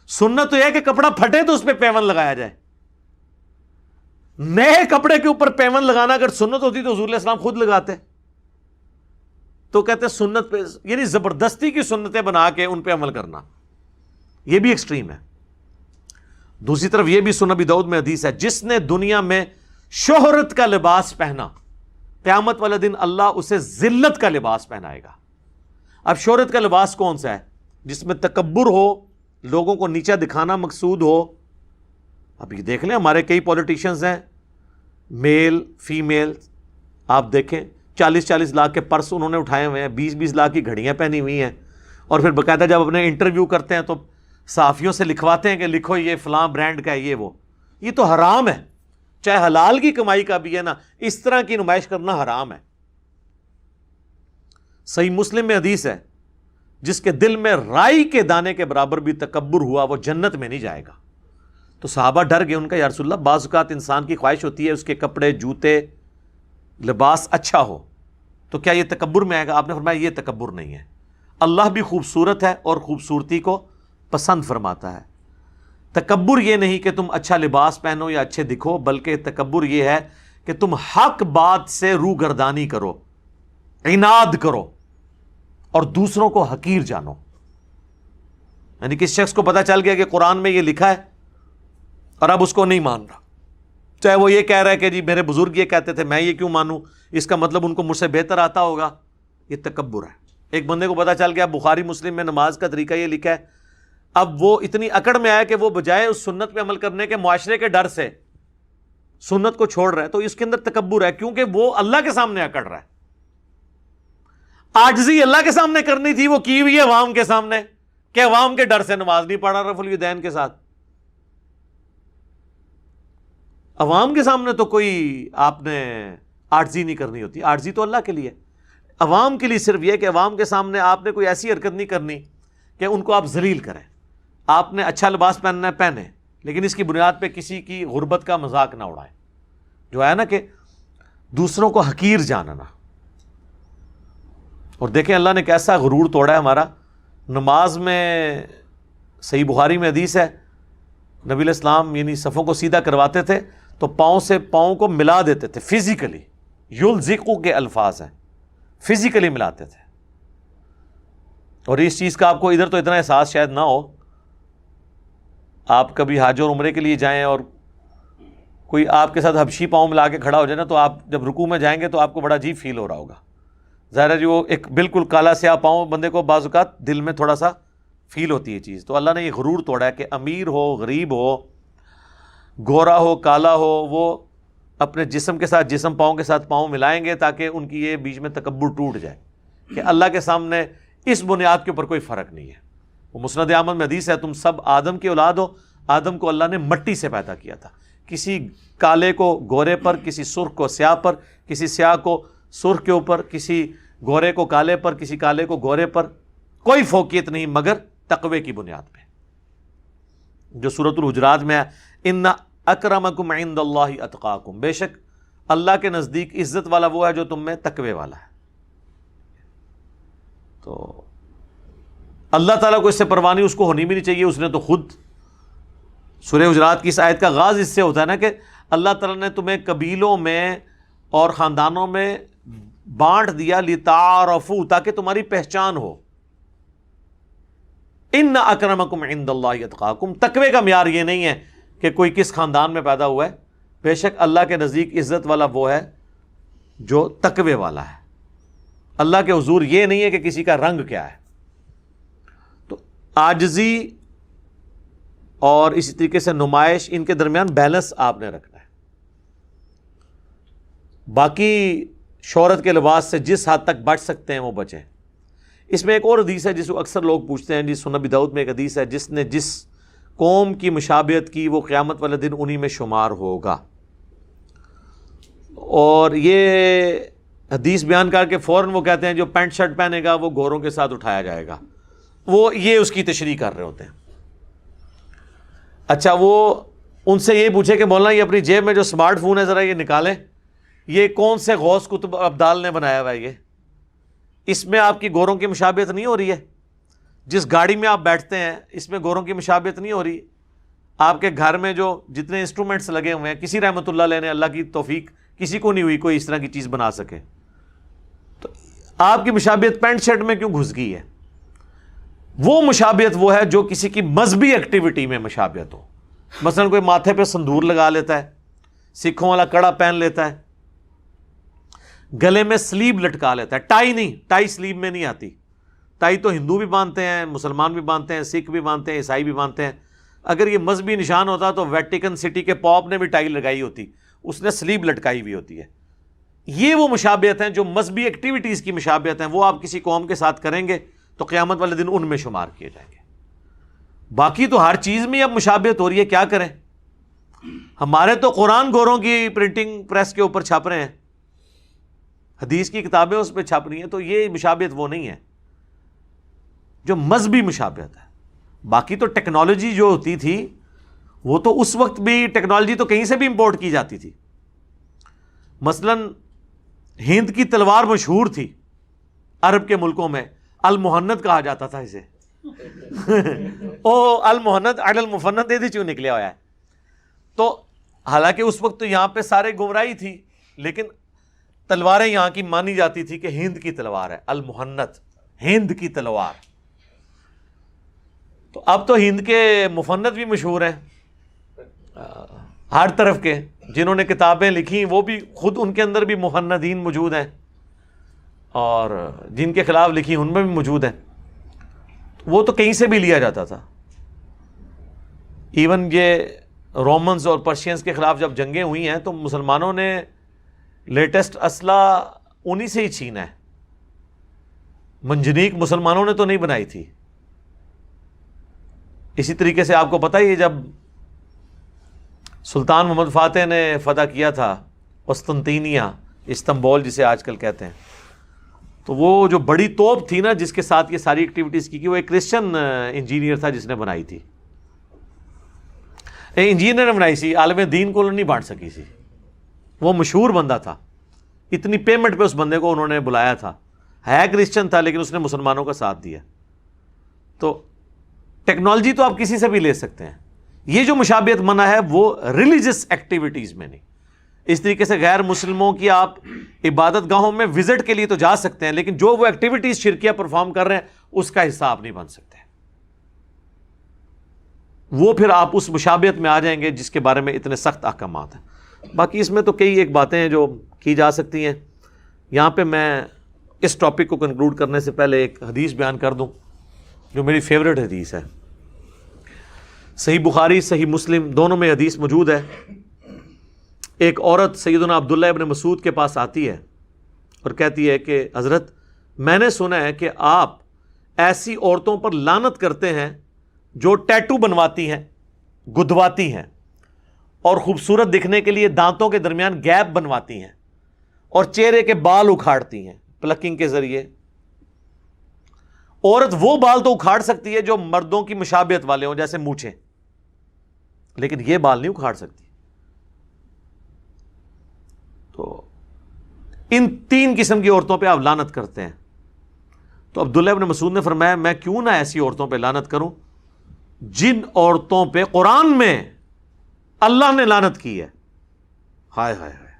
سنت تو یہ ہے کہ کپڑا پھٹے تو اس پہ پیوند لگایا جائے۔ نئے کپڑے کے اوپر پیوند لگانا اگر سنت ہوتی تو حضور علیہ السلام خود لگاتے، تو کہتے ہیں سنت پہ، یعنی زبردستی کی سنتیں بنا کے ان پہ عمل کرنا، یہ بھی ایکسٹریم ہے۔ دوسری طرف یہ بھی سنن ابی داؤد میں حدیث ہے، جس نے دنیا میں شہرت کا لباس پہنا قیامت والے دن اللہ اسے ذلت کا لباس پہنائے گا۔ اب شہرت کا لباس کون سا ہے؟ جس میں تکبر ہو، لوگوں کو نیچا دکھانا مقصود ہو۔ اب یہ دیکھ لیں ہمارے کئی پولیٹیشنز ہیں، میل فیمیل، آپ دیکھیں 40-40 لاکھ کے پرس انہوں نے اٹھائے ہوئے ہیں، 20-20 لاکھ کی گھڑیاں پہنی ہوئی ہیں، اور پھر باقاعدہ جب اپنے انٹرویو کرتے ہیں تو صحافیوں سے لکھواتے ہیں کہ لکھو یہ فلاں برانڈ کا ہے، یہ وہ۔ یہ تو حرام ہے، چاہے حلال کی کمائی کا بھی ہے نا، اس طرح کی نمائش کرنا حرام ہے۔ صحیح مسلم میں حدیث ہے، جس کے دل میں رائی کے دانے کے برابر بھی تکبر ہوا وہ جنت میں نہیں جائے گا۔ تو صحابہ ڈر گئے، ان کا یا رسول اللہ بعض اوقات انسان کی خواہش ہوتی ہے اس کے کپڑے جوتے لباس اچھا ہو، تو کیا یہ تکبر میں آئے گا؟ آپ نے فرمایا یہ تکبر نہیں ہے، اللہ بھی خوبصورت ہے اور خوبصورتی کو پسند فرماتا ہے۔ تکبر یہ نہیں کہ تم اچھا لباس پہنو یا اچھے دکھو، بلکہ تکبر یہ ہے کہ تم حق بات سے روگردانی کرو، عناد کرو اور دوسروں کو حقیر جانو۔ یعنی کس شخص کو پتہ چل گیا کہ قرآن میں یہ لکھا ہے اور اب اس کو نہیں مان رہا، چاہے وہ یہ کہہ رہا ہے کہ جی میرے بزرگ یہ کہتے تھے میں یہ کیوں مانوں، اس کا مطلب ان کو مجھ سے بہتر آتا ہوگا، یہ تکبر ہے۔ ایک بندے کو پتہ چل گیا بخاری مسلم میں نماز کا طریقہ یہ لکھا ہے، اب وہ اتنی اکڑ میں آیا کہ وہ بجائے اس سنت پہ عمل کرنے کے معاشرے کے ڈر سے سنت کو چھوڑ رہا ہے، تو اس کے اندر تکبر ہے، کیونکہ وہ اللہ کے سامنے اکڑ رہا ہے۔ عاجزی اللہ کے سامنے کرنی تھی، وہ کی ہوئی ہے عوام کے سامنے، کہ عوام کے ڈر سے نماز نہیں پڑھا رفع الیدین کے ساتھ۔ عوام کے سامنے تو کوئی آپ نے عاجزی نہیں کرنی ہوتی، عاجزی تو اللہ کے لیے، عوام کے لیے صرف یہ کہ عوام کے سامنے آپ نے کوئی ایسی حرکت نہیں کرنی کہ ان کو آپ ذلیل کریں۔ آپ نے اچھا لباس پہننا ہے پہنے، لیکن اس کی بنیاد پہ کسی کی غربت کا مذاق نہ اڑائیں، جو ہے نا کہ دوسروں کو حقیر جاننا۔ اور دیکھیں اللہ نے کیسا غرور توڑا ہے ہمارا۔ نماز میں صحیح بخاری میں حدیث ہے، نبی علیہ السلام یعنی صفوں کو سیدھا کرواتے تھے تو پاؤں سے پاؤں کو ملا دیتے تھے فزیکلی، یلزقو کے الفاظ ہیں، فزیکلی ملاتے تھے۔ اور اس چیز کا آپ کو ادھر تو اتنا احساس شاید نہ ہو، آپ کبھی حج اور عمرے کے لیے جائیں اور کوئی آپ کے ساتھ حبشی پاؤں ملا کے کھڑا ہو جائے نا، تو آپ جب رکوع میں جائیں گے تو آپ کو بڑا عجیب فیل ہو رہا ہوگا۔ ظاہر ہے جو ایک بالکل کالا سیاہ پاؤں بندے کو بعض اوقات دل میں تھوڑا سا فیل ہوتی ہے چیز۔ تو اللہ نے یہ غرور توڑا ہے کہ امیر ہو غریب ہو، گورا ہو کالا ہو، وہ اپنے جسم کے ساتھ جسم، پاؤں کے ساتھ پاؤں ملائیں گے تاکہ ان کی یہ بیچ میں تکبر ٹوٹ جائے کہ اللہ کے سامنے اس بنیاد کے اوپر کوئی فرق نہیں ہے۔ وہ مسند احمد میں حدیث ہے، تم سب آدم کی اولاد ہو، آدم کو اللہ نے مٹی سے پیدا کیا تھا، کسی کالے کو گورے پر، کسی سرخ کو سیاہ پر، کسی سیاہ کو سرخ کے اوپر، کسی گورے کو کالے پر، کسی کالے کو گورے پر، کوئی فوقیت نہیں مگر تقوی کی بنیاد پہ، جو سورۃ الحجرات میں ہے، ان اکرمکم عند اللہ اتقاکم، بے شک اللہ کے نزدیک عزت والا وہ ہے جو تم میں تقوی والا ہے۔ تو اللہ تعالیٰ کو اس سے پرواہ نہیں، اس کو ہونی بھی نہیں چاہیے۔ اس نے تو خود سورہ حجرات کی اس آیت کا آغاز اس سے ہوتا ہے نا کہ اللہ تعالیٰ نے تمہیں قبیلوں میں اور خاندانوں میں بانٹ دیا لتعارفوا، تاکہ تمہاری پہچان ہو۔ ان اکرمکم عند اللہ اتقاکم، تقوی کا معیار یہ نہیں ہے کہ کوئی کس خاندان میں پیدا ہوا ہے، بے شک اللہ کے نزدیک عزت والا وہ ہے جو تقوی والا ہے۔ اللہ کے حضور یہ نہیں ہے کہ کسی کا رنگ کیا ہے۔ تو عاجزی اور اسی طریقے سے نمائش، ان کے درمیان بیلنس آپ نے رکھنا ہے۔ باقی شہرت کے لباس سے جس حد تک بچ سکتے ہیں وہ بچیں۔ اس میں ایک اور حدیث ہے جس کو اکثر لوگ پوچھتے ہیں، جی سنن ابی داؤد میں ایک حدیث ہے، جس نے جس قوم کی مشابہت کی وہ قیامت والے دن انہی میں شمار ہوگا۔ اور یہ حدیث بیان کر کے فوراً وہ کہتے ہیں جو پینٹ شرٹ پہنے گا وہ گوروں کے ساتھ اٹھایا جائے گا، وہ یہ اس کی تشریح کر رہے ہوتے ہیں۔ اچھا، وہ ان سے یہ پوچھے کہ مولانا یہ اپنی جیب میں جو سمارٹ فون ہے ذرا یہ نکالیں، یہ کون سے غوث قطب ابدال نے بنایا ہوا ہے؟ یہ اس میں آپ کی گوروں کی مشابہت نہیں ہو رہی ہے؟ جس گاڑی میں آپ بیٹھتے ہیں اس میں گوروں کی مشابہت نہیں ہو رہی؟ آپ کے گھر میں جو جتنے انسٹرومنٹس لگے ہوئے ہیں، کسی رحمۃ اللہ علیہ نے، اللہ کی توفیق کسی کو نہیں ہوئی کوئی اس طرح کی چیز بنا سکے، تو آپ کی مشابہت پینٹ شرٹ میں کیوں گھس گئی ہے؟ وہ مشابہت وہ ہے جو کسی کی مذہبی ایکٹیویٹی میں مشابہت ہو۔ مثلا کوئی ماتھے پہ سندور لگا لیتا ہے، سکھوں والا کڑا پہن لیتا ہے، گلے میں سلیب لٹکا لیتا ہے، ٹائی نہیں، ٹائی سلیب میں نہیں آتی۔ ٹائی تو ہندو بھی باندھتے ہیں، مسلمان بھی باندھتے ہیں، سکھ بھی باندھتے ہیں، عیسائی بھی باندھتے ہیں۔ اگر یہ مذہبی نشان ہوتا تو ویٹیکن سٹی کے پاپ نے بھی ٹائی لگائی ہوتی، اس نے سلیب لٹکائی ہوئی ہوتی ہے۔ یہ وہ مشابہت ہیں جو مذہبی ایکٹیویٹیز کی مشابہت ہیں، وہ آپ کسی قوم کے ساتھ کریں گے تو قیامت والے دن ان میں شمار کیے جائیں گے۔ باقی تو ہر چیز میں اب مشابہت ہو رہی ہے، کیا کریں؟ ہمارے تو قرآن گوروں کی پرنٹنگ پریس کے اوپر چھپ رہے ہیں، حدیث کی کتابیں اس پہ چھپ رہی ہیں، تو یہ مشابہت وہ نہیں ہے جو مذہبی مشابہت ہے۔ باقی تو ٹیکنالوجی جو ہوتی تھی وہ تو اس وقت بھی ٹیکنالوجی تو کہیں سے بھی امپورٹ کی جاتی تھی۔ مثلا ہند کی تلوار مشہور تھی عرب کے ملکوں میں، المہند کہا جاتا تھا اسے۔ او المہند علی المفند دے دی چوں نکلیا ہوا ہے۔ تو حالانکہ اس وقت تو یہاں پہ سارے گمراہی تھی، لیکن تلواریں یہاں کی مانی جاتی تھی کہ ہند کی تلوار ہے، المہند، ہند کی تلوار۔ تو اب تو ہند کے مفند بھی مشہور ہیں، ہر طرف کے جنہوں نے کتابیں لکھی وہ بھی خود ان کے اندر بھی مفندین موجود ہیں، اور جن کے خلاف لکھی ان میں بھی موجود ہیں۔ وہ تو کہیں سے بھی لیا جاتا تھا۔ ایون یہ رومنز اور پرشینز کے خلاف جب جنگیں ہوئی ہیں تو مسلمانوں نے لیٹسٹ اسلحہ انہی سے ہی چھینا ہے، منجنیق مسلمانوں نے تو نہیں بنائی تھی۔ اسی طریقے سے آپ کو پتہ ہی ہے جب سلطان محمد فاتح نے فتح کیا تھا قسطنطینیہ، استنبول جسے آج کل کہتے ہیں، تو وہ جو بڑی توپ تھی نا جس کے ساتھ یہ ساری ایکٹیویٹیز کی، وہ ایک کرسچن انجینئر تھا جس نے بنائی تھی۔ انجینئر نے بنائی سی، عالم دین کو نہیں بانٹ سکی سی۔ وہ مشہور بندہ تھا، اتنی پیمنٹ پہ اس بندے کو انہوں نے بلایا تھا، ہے کرسچن تھا لیکن اس نے مسلمانوں کا ساتھ دیا۔ تو ٹیکنالوجی تو آپ کسی سے بھی لے سکتے ہیں۔ یہ جو مشابہت منع ہے وہ ریلیجس ایکٹیویٹیز میں نہیں۔ اس طریقے سے غیر مسلموں کی آپ عبادت گاہوں میں وزٹ کے لیے تو جا سکتے ہیں، لیکن جو وہ ایکٹیویٹیز شرکیہ پرفارم کر رہے ہیں اس کا حصہ آپ نہیں بن سکتے۔ وہ پھر آپ اس مشابہت میں آ جائیں گے جس کے بارے میں اتنے سخت احکامات ہیں۔ باقی اس میں تو کئی ایک باتیں ہیں جو کی جا سکتی ہیں۔ یہاں پہ میں اس ٹاپک کو کنکلوڈ کرنے سے پہلے ایک حدیث بیان کر دوں جو میری فیوریٹ حدیث ہے۔ صحیح بخاری صحیح مسلم دونوں میں حدیث موجود ہے۔ ایک عورت سیدنا عبداللہ ابن مسعود کے پاس آتی ہے اور کہتی ہے کہ حضرت میں نے سنا ہے کہ آپ ایسی عورتوں پر لعنت کرتے ہیں جو ٹیٹو بنواتی ہیں، گدواتی ہیں، اور خوبصورت دکھنے کے لیے دانتوں کے درمیان گیپ بنواتی ہیں، اور چہرے کے بال اکھاڑتی ہیں پلکنگ کے ذریعے۔ عورت وہ بال تو اکھاڑ سکتی ہے جو مردوں کی مشابہت والے ہوں جیسے مونچھیں، لیکن یہ بال نہیں اکھاڑ سکتی۔ تو ان تین قسم کی عورتوں پہ آپ لعنت کرتے ہیں۔ تو عبداللہ ابن مسعود نے فرمایا میں کیوں نہ ایسی عورتوں پہ لعنت کروں جن عورتوں پہ قرآن میں اللہ نے لعنت کی ہے۔ ہائے ہائے ہائے،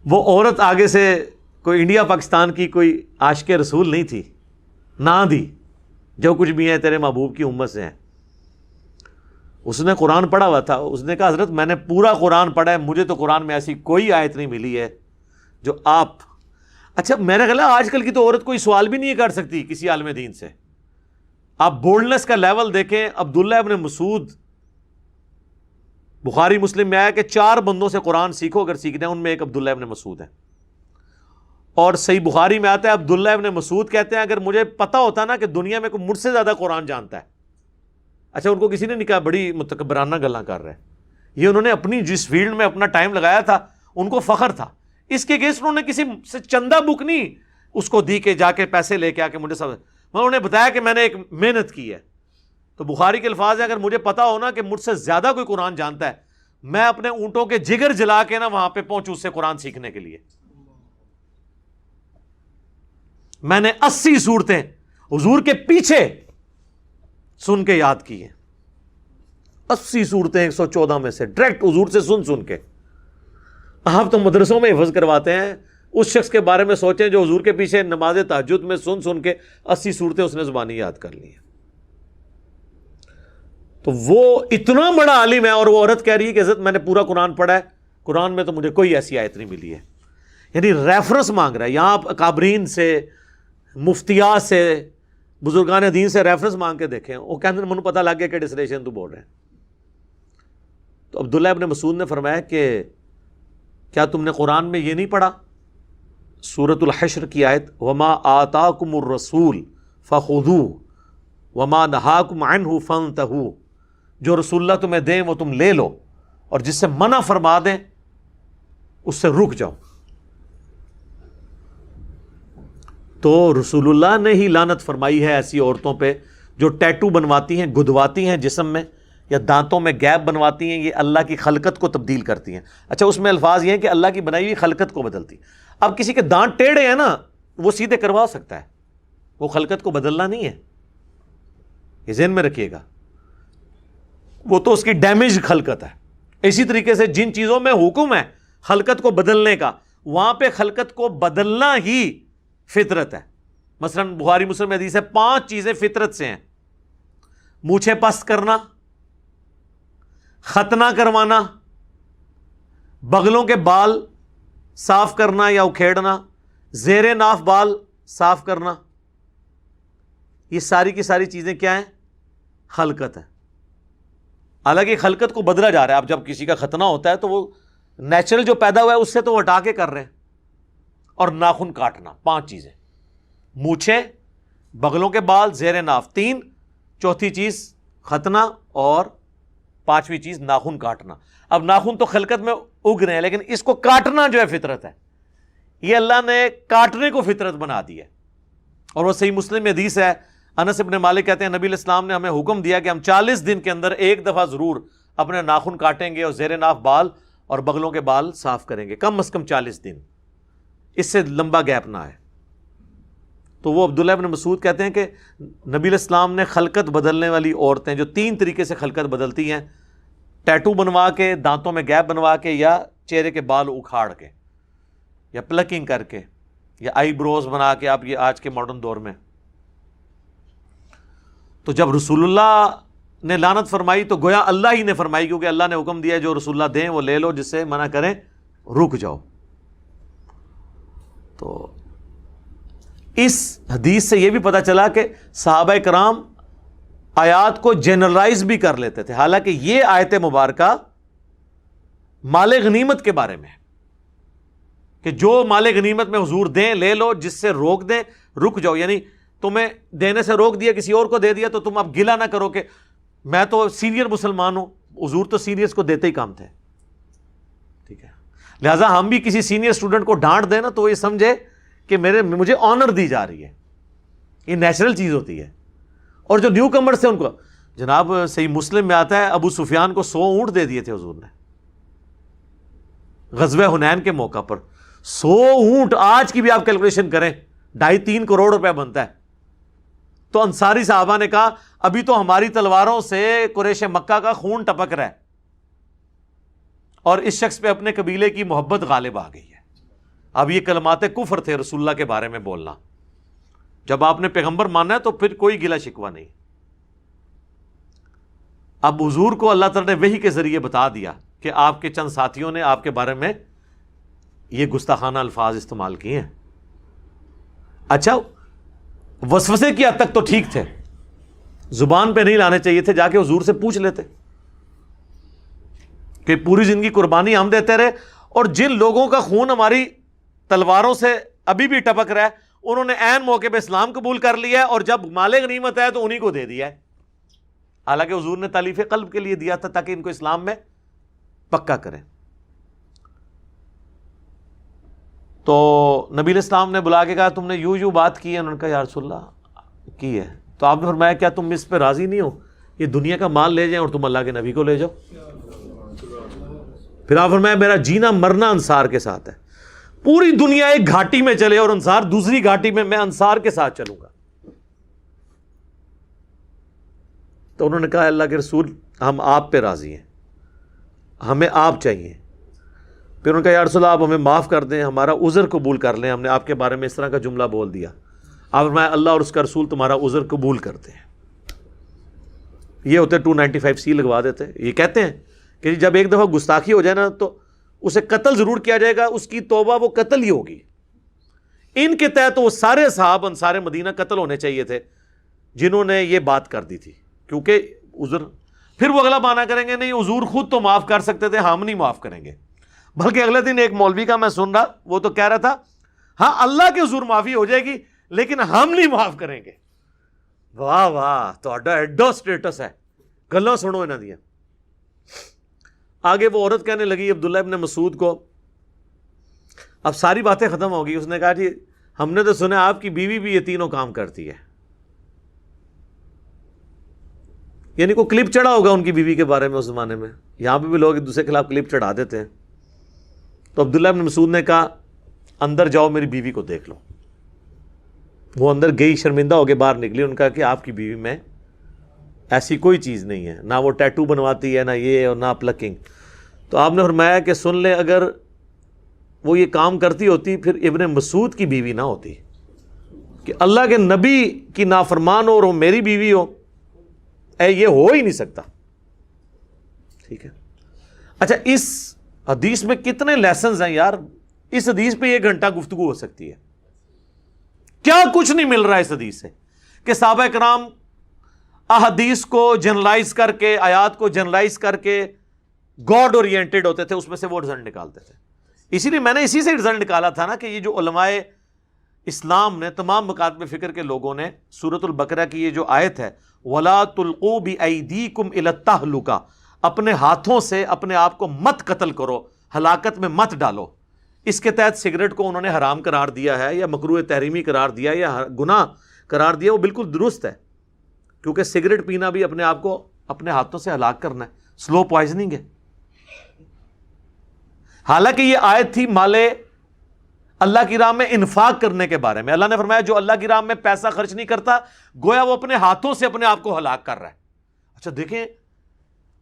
وہ عورت آگے سے کوئی انڈیا پاکستان کی کوئی عاشق رسول نہیں تھی، نہ دی جو کچھ بھی ہے تیرے محبوب کی امت سے ہیں۔ اس نے قرآن پڑھا ہوا تھا، اس نے کہا حضرت میں نے پورا قرآن پڑھا ہے، مجھے تو قرآن میں ایسی کوئی آیت نہیں ملی ہے جو آپ. اچھا میرا خیال ہے آج کل کی تو عورت کوئی سوال بھی نہیں کر سکتی کسی عالم دین سے. آپ بولڈنس کا لیول دیکھیں. عبداللہ ابن مسعود، بخاری مسلم میں آیا کہ 4 بندوں سے قرآن سیکھو اگر سیکھنا ہے، ان میں ایک عبداللہ ابن مسعود ہے. اور صحیح بخاری میں آتا ہے عبداللہ ابن مسعود کہتے ہیں اگر مجھے پتا ہوتا نا کہ دنیا میں کوئی مجھ سے زیادہ قرآن جانتا ہے. اچھا ان کو کسی نے نہیں کہا بڑی متکبرانہ گلاں کر رہے ہیں، یہ انہوں نے اپنی جس فیلڈ میں اپنا ٹائم لگایا تھا ان کو فخر تھا. اس کے کیس انہوں نے کسی سے چندہ بک نہیں اس کو دی کہ جا کے پیسے لے کے آ کے مجھے سب، انہوں نے بتایا کہ میں نے ایک محنت کی ہے. تو بخاری کے الفاظ ہیں اگر مجھے پتا ہو نا کہ مجھ سے زیادہ کوئی قرآن جانتا ہے، میں اپنے اونٹوں کے جگر جلا کے نا وہاں پہ پہنچوں اس سے قرآن سیکھنے کے لیے. میں نے 80 صورتیں حضور کے پیچھے سن کے یاد کی ہیں. 80 صورتیں 114 میں سے ڈائریکٹ حضور سے سن کے. آپ تو مدرسوں میں حفظ کرواتے ہیں، اس شخص کے بارے میں سوچیں جو حضور کے پیچھے نماز تہجد میں سن کے 80 صورتیں اس نے زبانی یاد کر لی ہیں. تو وہ اتنا بڑا عالم ہے اور وہ عورت کہہ رہی ہے کہ حضرت میں نے پورا قرآن پڑھا ہے، قرآن میں تو مجھے کوئی ایسی آیت نہیں ملی ہے. یعنی ریفرنس مانگ رہا ہے. یہاں آپ اکابرین سے، مفتیات سے، بزرگان دین سے ریفرنس مانگ کے دیکھیں، وہ کہتے ہیں مجھے پتہ لگ گیا کہ ڈسلیشن تو بول رہے ہیں. تو عبداللہ ابن مسعود نے فرمایا کہ کیا تم نے قرآن میں یہ نہیں پڑھا سورۃ الحشر کی آیت وما آتاکم الرسول فخذوہ وما نہاکم عنہ فانتہوا، جو رسول اللہ تمہیں دیں وہ تم لے لو اور جس سے منع فرما دیں اس سے رک جاؤ. تو رسول اللہ نے ہی لعنت فرمائی ہے ایسی عورتوں پہ جو ٹیٹو بنواتی ہیں، گدواتی ہیں جسم میں، یا دانتوں میں گیپ بنواتی ہیں. یہ اللہ کی خلقت کو تبدیل کرتی ہیں. اچھا اس میں الفاظ یہ ہیں کہ اللہ کی بنائی ہوئی خلقت کو بدلتی. اب کسی کے دانت ٹیڑھے ہیں نا وہ سیدھے کروا سکتا ہے، وہ خلقت کو بدلنا نہیں ہے، یہ ذہن میں رکھیے گا. وہ تو اس کی ڈیمیج خلقت ہے. اسی طریقے سے جن چیزوں میں حکم ہے خلقت کو بدلنے کا، وہاں پہ خلقت کو بدلنا ہی فطرت ہے. مثلا بخاری مسلم میں حدیث ہے 5 چیزیں فطرت سے ہیں: مونچھیں پست کرنا، ختنہ کروانا، بغلوں کے بال صاف کرنا یا اکھیڑنا، زیر ناف بال صاف کرنا. یہ ساری کی ساری چیزیں کیا ہیں؟ خلقت ہے. حالانکہ خلقت کو بدلا جا رہا ہے. اب جب کسی کا ختنہ ہوتا ہے تو وہ نیچرل جو پیدا ہوا ہے اس سے تو وہ ہٹا کے کر رہے ہیں. اور ناخن کاٹنا، 5 چیزیں: مونچھیں، بغلوں کے بال، زیر ناف 3، چوتھی چیز ختنہ، اور 5ویں چیز ناخن کاٹنا. اب ناخن تو خلقت میں اگ رہے ہیں لیکن اس کو کاٹنا جو ہے فطرت ہے. یہ اللہ نے کاٹنے کو فطرت بنا دی ہے. اور وہ صحیح مسلم میں حدیث ہے، انس ابن مالک کہتے ہیں نبی علیہ السلام نے ہمیں حکم دیا کہ ہم 40 دن کے اندر ایک دفعہ ضرور اپنے ناخن کاٹیں گے اور زیر ناف بال اور بغلوں کے بال صاف کریں گے، کم از کم 40 دن، اس سے لمبا گیپ نہ آئے. تو وہ عبداللہ ابن مسعود کہتے ہیں کہ نبی علیہ السلام نے خلقت بدلنے والی عورتیں جو 3 طریقے سے خلقت بدلتی ہیں، ٹیٹو بنوا کے، دانتوں میں گیپ بنوا کے، یا چہرے کے بال اکھاڑ کے، یا پلکنگ کر کے، یا آئی بروز بنا کے. آپ یہ آج کے ماڈرن دور میں، تو جب رسول اللہ نے لعنت فرمائی تو گویا اللہ ہی نے فرمائی، کیونکہ اللہ نے حکم دیا جو رسول اللہ دیں وہ لے لو، جس سے منع کریں رک جاؤ. تو اس حدیث سے یہ بھی پتہ چلا کہ صحابہ کرام آیات کو جنرلائز بھی کر لیتے تھے. حالانکہ یہ آیت مبارکہ مال غنیمت کے بارے میں ہے کہ جو مال غنیمت میں حضور دیں لے لو، جس سے روک دیں رک جاؤ. یعنی تمہیں دینے سے روک دیا، کسی اور کو دے دیا تو تم اب گلہ نہ کرو کہ میں تو سینئر مسلمان ہوں. حضور تو سینئرز کو دیتے ہی کام تھے، ٹھیک ہے. لہٰذا ہم بھی کسی سینئر اسٹوڈنٹ کو ڈانٹ دیں نا تو یہ سمجھے کہ مجھے آنر دی جا رہی ہے. یہ نیچرل چیز ہوتی ہے. اور جو نیو کمرز تھے ان کو، جناب صحیح مسلم میں آتا ہے ابو سفیان کو 100 اونٹ دے دیے تھے حضور نے غزوہ حنین کے موقع پر. 100 اونٹ آج کی بھی آپ کیلکولیشن کریں 2.5-3 کروڑ روپے بنتا ہے. تو انصاری صحابہ نے کہا ابھی تو ہماری تلواروں سے قریش مکہ کا خون ٹپک رہا ہے اور اس شخص پہ اپنے قبیلے کی محبت غالب آ گئی ہے. اب یہ کلمات کفر تھے رسول اللہ کے بارے میں بولنا. جب آپ نے پیغمبر مانا ہے تو پھر کوئی گلہ شکوہ نہیں. اب حضور کو اللہ تعالیٰ نے وحی کے ذریعے بتا دیا کہ آپ کے چند ساتھیوں نے آپ کے بارے میں یہ گستاخانہ الفاظ استعمال کیے ہیں. اچھا وسوسے کی حد تک تو ٹھیک تھے, زبان پہ نہیں لانے چاہیے تھے, جا کے حضور سے پوچھ لیتے کہ پوری زندگی قربانی ہم دیتے رہے, اور جن لوگوں کا خون ہماری تلواروں سے ابھی بھی ٹپک رہا ہے انہوں نے عین موقع پہ اسلام قبول کر لیا ہے, اور جب مال غنیمت ہے تو انہی کو دے دیا ہے. حالانکہ حضور نے تالیف قلب کے لیے دیا تھا تاکہ ان کو اسلام میں پکا کریں. تو نبی علیہ السلام نے بلا کے کہا تم نے یوں بات کی ہے؟ انہوں نے کہا یا رسول اللہ کی ہے. تو آپ نے فرمایا کیا تم اس پہ راضی نہیں ہو یہ دنیا کا مال لے جائیں اور تم اللہ کے نبی کو لے جاؤ؟ پھر آپ فرمایا میرا جینا مرنا انصار کے ساتھ ہے, پوری دنیا ایک گھاٹی میں چلے اور انصار دوسری گھاٹی میں انصار کے ساتھ چلوں گا. تو انہوں نے کہا اللہ کے رسول ہم آپ پہ راضی ہیں, ہمیں آپ چاہیے. پھر انہوں نے کہا یا رسول اللہ آپ ہمیں معاف کر دیں, ہمارا عذر قبول کر لیں, ہم نے آپ کے بارے میں اس طرح کا جملہ بول دیا. آپ فرمایا اللہ اور اس کا رسول تمہارا عذر قبول کرتے ہیں. یہ ہوتے 295C لگوا دیتے. یہ کہتے ہیں کہ جب ایک دفعہ گستاخی ہو جائے نا تو اسے قتل ضرور کیا جائے گا, اس کی توبہ وہ قتل ہی ہوگی. ان کے تحت وہ سارے صحابہ انصار مدینہ قتل ہونے چاہیے تھے جنہوں نے یہ بات کر دی تھی, کیونکہ عذر. پھر وہ اگلا بہانہ کریں گے نہیں حضور خود تو معاف کر سکتے تھے, ہم نہیں معاف کریں گے. بلکہ اگلے دن ایک مولوی کا میں سن رہا, وہ تو کہہ رہا تھا ہاں اللہ کے حضور معافی ہو جائے گی لیکن ہم نہیں معاف کریں گے. واہ واہ تہاڈا ایڈو سٹیٹس ہے, گلاں سنو انہاں دیاں. آگے وہ عورت کہنے لگی عبداللہ ابن مسعود کو, اب ساری باتیں ختم ہو گئی. اس نے کہا جی ہم نے تو سنا آپ کی بیوی بھی یہ تینوں کام کرتی ہے. یعنی کوئی کلپ چڑھا ہوگا ان کی بیوی کے بارے میں اس زمانے میں, یہاں پہ بھی لوگ ایک دوسرے کے خلاف کلپ چڑھا دیتے ہیں. تو عبداللہ ابن مسعود نے کہا اندر جاؤ میری بیوی کو دیکھ لو. وہ اندر گئی, شرمندہ ہو کے باہر نکلی. ان کا کہ آپ کی بیوی میں ایسی کوئی چیز نہیں ہے, نہ وہ ٹیٹو بنواتی ہے, نہ یہ اور نہ پلکنگ. تو آپ نے فرمایا کہ سن لیں اگر وہ یہ کام کرتی ہوتی پھر ابن مسعود کی بیوی نہ ہوتی, کہ اللہ کے نبی کی نافرمان ہو اور وہ میری بیوی ہو, یہ ہو ہی نہیں سکتا. ٹھیک ہے. اچھا اس حدیث میں کتنے لیسنز ہیں یار, اس حدیث پہ 1 گھنٹہ گفتگو ہو سکتی ہے. کیا کچھ نہیں مل رہا ہے اس حدیث سے کہ صحابہ کرام احادیث کو جنرلائز کر کے, آیات کو جنرلائز کر کے گاڈ اورینٹڈ ہوتے تھے, اس میں سے وہ رزلٹ نکالتے تھے. اسی لیے میں نے اسی سے رزلٹ نکالا تھا نا کہ یہ جو علماء اسلام نے, تمام مکاتب فکر کے لوگوں نے سورۃ البقرہ کی یہ جو آیت ہے وَلَا تُلْقُوا بِأَيْدِيكُمْ إِلَى التَّهْلُكَةِ, اپنے ہاتھوں سے اپنے آپ کو مت قتل کرو, ہلاکت میں مت ڈالو. اس کے تحت سگریٹ کو انہوں نے حرام قرار دیا ہے یا مکروہ تحریمی قرار دیا یا گناہ قرار دیا, وہ بالکل درست ہے, کیونکہ سگریٹ پینا بھی اپنے آپ کو اپنے ہاتھوں سے ہلاک کرنا ہے, سلو پوائزننگ ہے. حالانکہ یہ آیت تھی مال اللہ کی راہ میں انفاق کرنے کے بارے میں. اللہ نے فرمایا جو اللہ کی راہ میں پیسہ خرچ نہیں کرتا گویا وہ اپنے ہاتھوں سے اپنے آپ کو ہلاک کر رہا ہے. اچھا دیکھیں,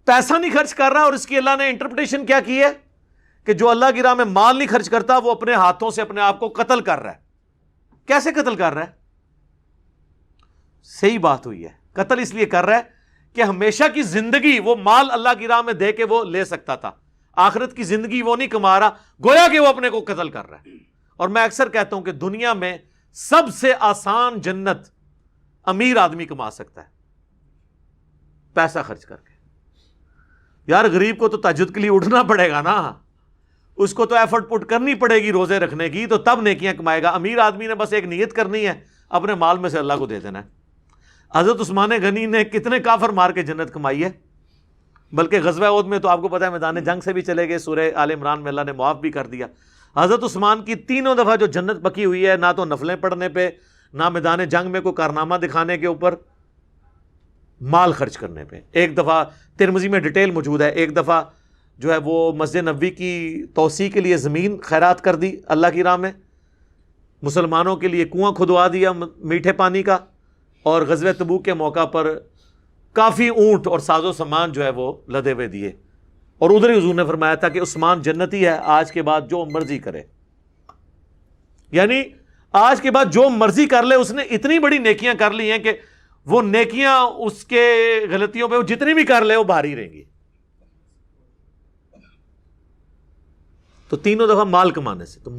پیسہ نہیں خرچ کر رہا اور اس کی اللہ نے انٹرپریٹیشن کیا کی ہے کہ جو اللہ کی راہ میں مال نہیں خرچ کرتا وہ اپنے ہاتھوں سے اپنے آپ کو قتل کر رہا ہے. کیسے قتل کر رہا ہے؟ صحیح بات ہوئی ہے, قتل اس لیے کر رہا ہے کہ ہمیشہ کی زندگی وہ مال اللہ کی راہ میں دے کے وہ لے سکتا تھا, آخرت کی زندگی وہ نہیں کما رہا, گویا کہ وہ اپنے کو قتل کر رہا ہے. اور میں اکثر کہتا ہوں کہ دنیا میں سب سے آسان جنت امیر آدمی کما سکتا ہے, پیسہ خرچ کر کے. یار غریب کو تو تہجد کے لیے اٹھنا پڑے گا نا, اس کو تو ایفرٹ پٹ کرنی پڑے گی روزے رکھنے کی, تو تب نیکیاں کمائے گا. امیر آدمی نے بس ایک نیت کرنی ہے, اپنے مال میں سے اللہ کو دے دینا ہے. حضرت عثمان غنی نے کتنے کافر مار کے جنت کمائی ہے, بلکہ غزوہ احد میں تو آپ کو پتا ہے میدان جنگ سے بھی چلے گئے, سورہ آل عمران میں اللہ نے معاف بھی کر دیا. حضرت عثمان کی 3 دفعہ جو جنت پکی ہوئی ہے, نہ تو نفلیں پڑھنے پہ, نہ میدان جنگ میں کوئی کارنامہ دکھانے کے اوپر, مال خرچ کرنے پہ. ایک دفعہ ترمذی میں ڈیٹیل موجود ہے, ایک دفعہ جو ہے وہ مسجد نبوی کی توسیع کے لیے زمین خیرات کر دی اللہ کی راہ میں, مسلمانوں کے لیے کنواں کھدوا دیا میٹھے پانی کا, اور غزوہ تبوک کے موقع پر کافی اونٹ اور ساز و سامان جو ہے وہ لدے ہوئے دیے. اور ادھر ہی حضور نے فرمایا تھا کہ عثمان جنتی ہے, آج کے بعد جو مرضی کرے. یعنی آج کے بعد جو مرضی کر لے, اس نے اتنی بڑی نیکیاں کر لی ہیں کہ وہ نیکیاں اس کے غلطیوں پہ وہ جتنی بھی کر لے وہ بھاری رہیں گی. تو تینوں دفعہ مال کمانے سے، تو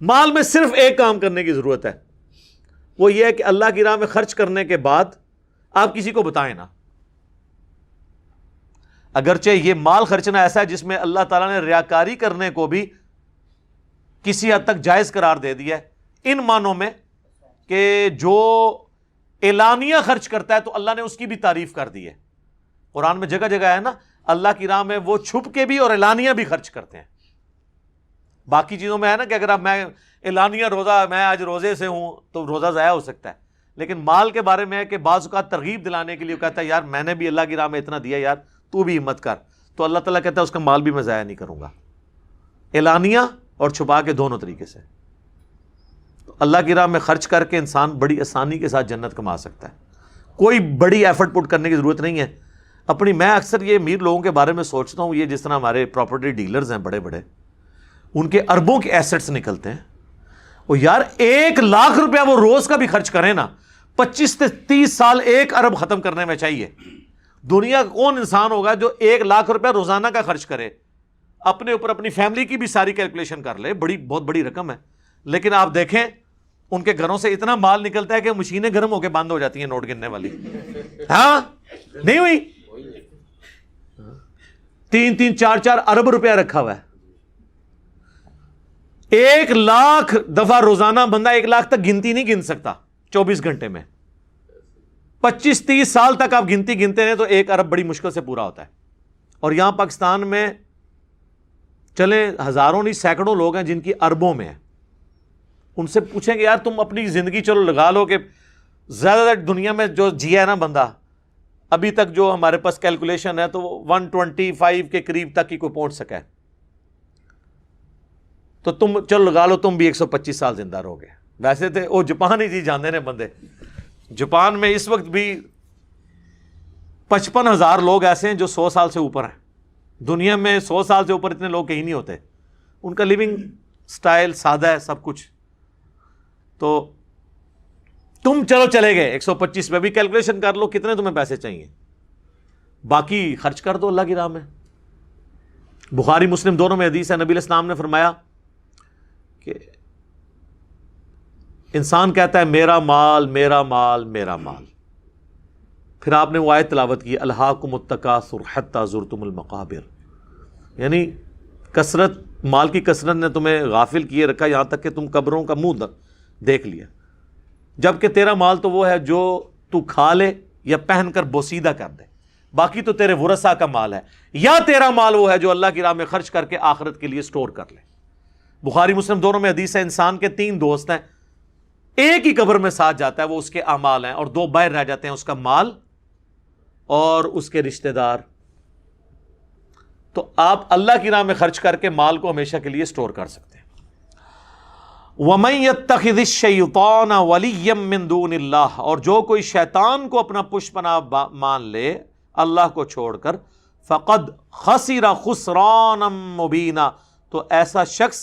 مال میں صرف ایک کام کرنے کی ضرورت ہے، وہ یہ ہے کہ اللہ کی راہ میں خرچ کرنے کے بعد آپ کسی کو بتائیں نا. اگرچہ یہ مال خرچنا ایسا ہے جس میں اللہ تعالیٰ نے ریاکاری کرنے کو بھی کسی حد تک جائز قرار دے دیا ہے، ان معنوں میں کہ جو اعلانیہ خرچ کرتا ہے تو اللہ نے اس کی بھی تعریف کر دی ہے. قرآن میں جگہ جگہ ہے نا، اللہ کی راہ میں وہ چھپ کے بھی اور اعلانیہ بھی خرچ کرتے ہیں. باقی چیزوں میں ہے نا کہ اگر آپ میں اعلانیہ روزہ، میں آج روزے سے ہوں تو روزہ ضائع ہو سکتا ہے، لیکن مال کے بارے میں ہے کہ بعض اوقات ترغیب دلانے کے لیے کہتا ہے یار میں نے بھی اللہ کی راہ میں اتنا دیا، یار تو بھی ہمت کر، تو اللہ تعالیٰ کہتا ہے اس کا مال بھی میں ضائع نہیں کروں گا. اعلانیہ اور چھپا کے دونوں طریقے سے. تو اللہ کی راہ میں خرچ کر کے انسان بڑی آسانی کے ساتھ جنت کما سکتا ہے، کوئی بڑی ایفرٹ پٹ کرنے کی ضرورت نہیں ہے. میں اکثر یہ امیر لوگوں کے بارے میں سوچتا ہوں، یہ جس طرح ہمارے پراپرٹی ڈیلرز ہیں بڑے بڑے، ان کے اربوں کے ایسٹس نکلتے ہیں، وہ یار 1,00,000 روپیہ وہ روز کا بھی خرچ کریں نا، 25 سے 30 سال 1 ارب ختم کرنے میں چاہیے. دنیا کا کون انسان ہوگا جو 1,00,000 روپیہ روزانہ کا خرچ کرے؟ اپنے اوپر اپنی فیملی کی بھی ساری کیلکولیشن کر لے، بہت بڑی رقم ہے. لیکن آپ دیکھیں ان کے گھروں سے اتنا مال نکلتا ہے کہ مشینیں گرم ہو کے بند ہو جاتی ہیں نوٹ گننے والی. ہاں نہیں ہوئی؟ 3-3 4-4 ارب روپیہ رکھا ہوا ہے. 1,00,000 دفعہ روزانہ بندہ 1,00,000 تک گنتی نہیں گن سکتا 24 گھنٹے میں. 25-30 سال تک آپ گنتی گنتے ہیں تو 1 ارب بڑی مشکل سے پورا ہوتا ہے. اور یہاں پاکستان میں چلیں ہزاروں نہیں سینکڑوں لوگ ہیں جن کی اربوں میں ہے. ان سے پوچھیں کہ یار تم اپنی زندگی چلو لگا لو کہ زیادہ تر دنیا میں جو جیا ہے نا بندہ ابھی تک، جو ہمارے پاس کیلکولیشن ہے تو 125 کے قریب تک ہی کوئی پہنچ سکا ہے. تو تم چلو لگا لو تم بھی 125 سال زندہ رہو گے. ویسے تھے وہ جاپان ہی جی جاندے نے بندے، جاپان میں اس وقت بھی 55,000 لوگ ایسے ہیں جو 100 سال سے اوپر ہیں. دنیا میں 100 سال سے اوپر اتنے لوگ کہیں نہیں ہوتے. ان کا لیونگ سٹائل سادہ ہے سب کچھ. تو تم چلو چلے گئے 125 میں بھی کیلکولیشن کر لو کتنے تمہیں پیسے چاہیے، باقی خرچ کر دو اللہ کی راہ میں. بخاری مسلم دونوں میں حدیث ہے، نبی علیہ السلام نے فرمایا کہ انسان کہتا ہے میرا مال میرا مال میرا مال، پھر آپ نے وہ آیت تلاوت کی الہاکم التکاثر حتی زرتم المقابر، یعنی کثرت، مال کی کثرت نے تمہیں غافل کیے رکھا یہاں تک کہ تم قبروں کا منہ دیکھ لیا. جبکہ تیرا مال تو وہ ہے جو تو کھا لے یا پہن کر بوسیدہ کر دے، باقی تو تیرے ورثاء کا مال ہے. یا تیرا مال وہ ہے جو اللہ کی راہ میں خرچ کر کے آخرت کے لیے سٹور کر لے. بخاری مسلم دونوں میں حدیث ہے، انسان کے 3 دوست ہیں، ایک ہی قبر میں ساتھ جاتا ہے، وہ اس کے اعمال ہیں، اور 2 باہر رہ جاتے ہیں، اس کا مال اور اس کے رشتہ دار. تو آپ اللہ کی راہ میں خرچ کر کے مال کو ہمیشہ کے لیے سٹور کر سکتے ہیں. وَمَن يَتَّخِذِ الشَّيْطَانَ وَلِيًّا مِّن دُونِ اللَّهِ، اور جو کوئی شیطان کو اپنا پشت پناہ مان لے اللہ کو چھوڑ کر، فَقَدْ خَسِرَ خُسْرَانًا مُبِينًا، تو ایسا شخص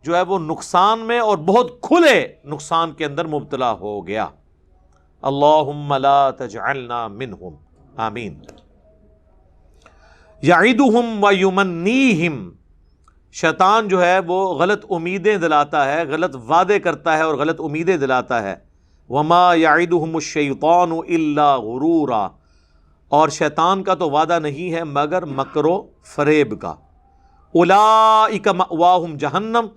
جو ہے وہ نقصان میں اور بہت کھلے نقصان کے اندر مبتلا ہو گیا. اللہم لا تجعلنا منہم، آمین. یعدہم ویمنیہم، شیطان جو ہے وہ غلط امیدیں دلاتا ہے، غلط وعدے کرتا ہے اور غلط امیدیں دلاتا ہے. وما یعدہم الشیطان الا غرورا، اور شیطان کا تو وعدہ نہیں ہے مگر مکر و فریب کا. اولئک مأواہم جہنم،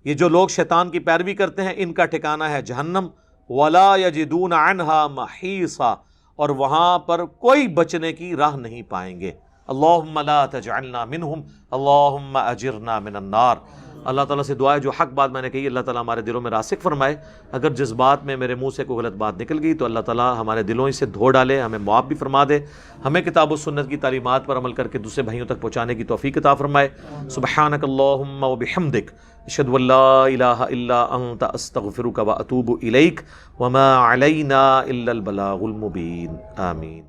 یہ جو لوگ شیطان کی پیروی کرتے ہیں ان کا ٹھکانہ ہے جہنم. ولا یجدون عنہا محیصا، اور وہاں پر کوئی بچنے کی راہ نہیں پائیں گے. اللہم لا تجعلنا منہم اللہم اجرنا من النار. اللہ تعالیٰ سے دعا ہے جو حق بات میں نے کہی اللہ تعالیٰ ہمارے دلوں میں راسخ فرمائے. اگر جذبات میں میرے منہ سے کوئی غلط بات نکل گئی تو اللہ تعالیٰ ہمارے دلوں سے دھو ڈالے، ہمیں معاف بھی فرما دے، ہمیں کتاب و سنت کی تعلیمات پر عمل کر کے دوسرے بھائیوں تک پہنچانے کی توفیق عطا فرمائے. سبحانک اللہم و بحمدک، اشہد ان لا الہ الا انت، استغفرک و اتوب الیک، وما علینا الا البلاغ المبین. آمین.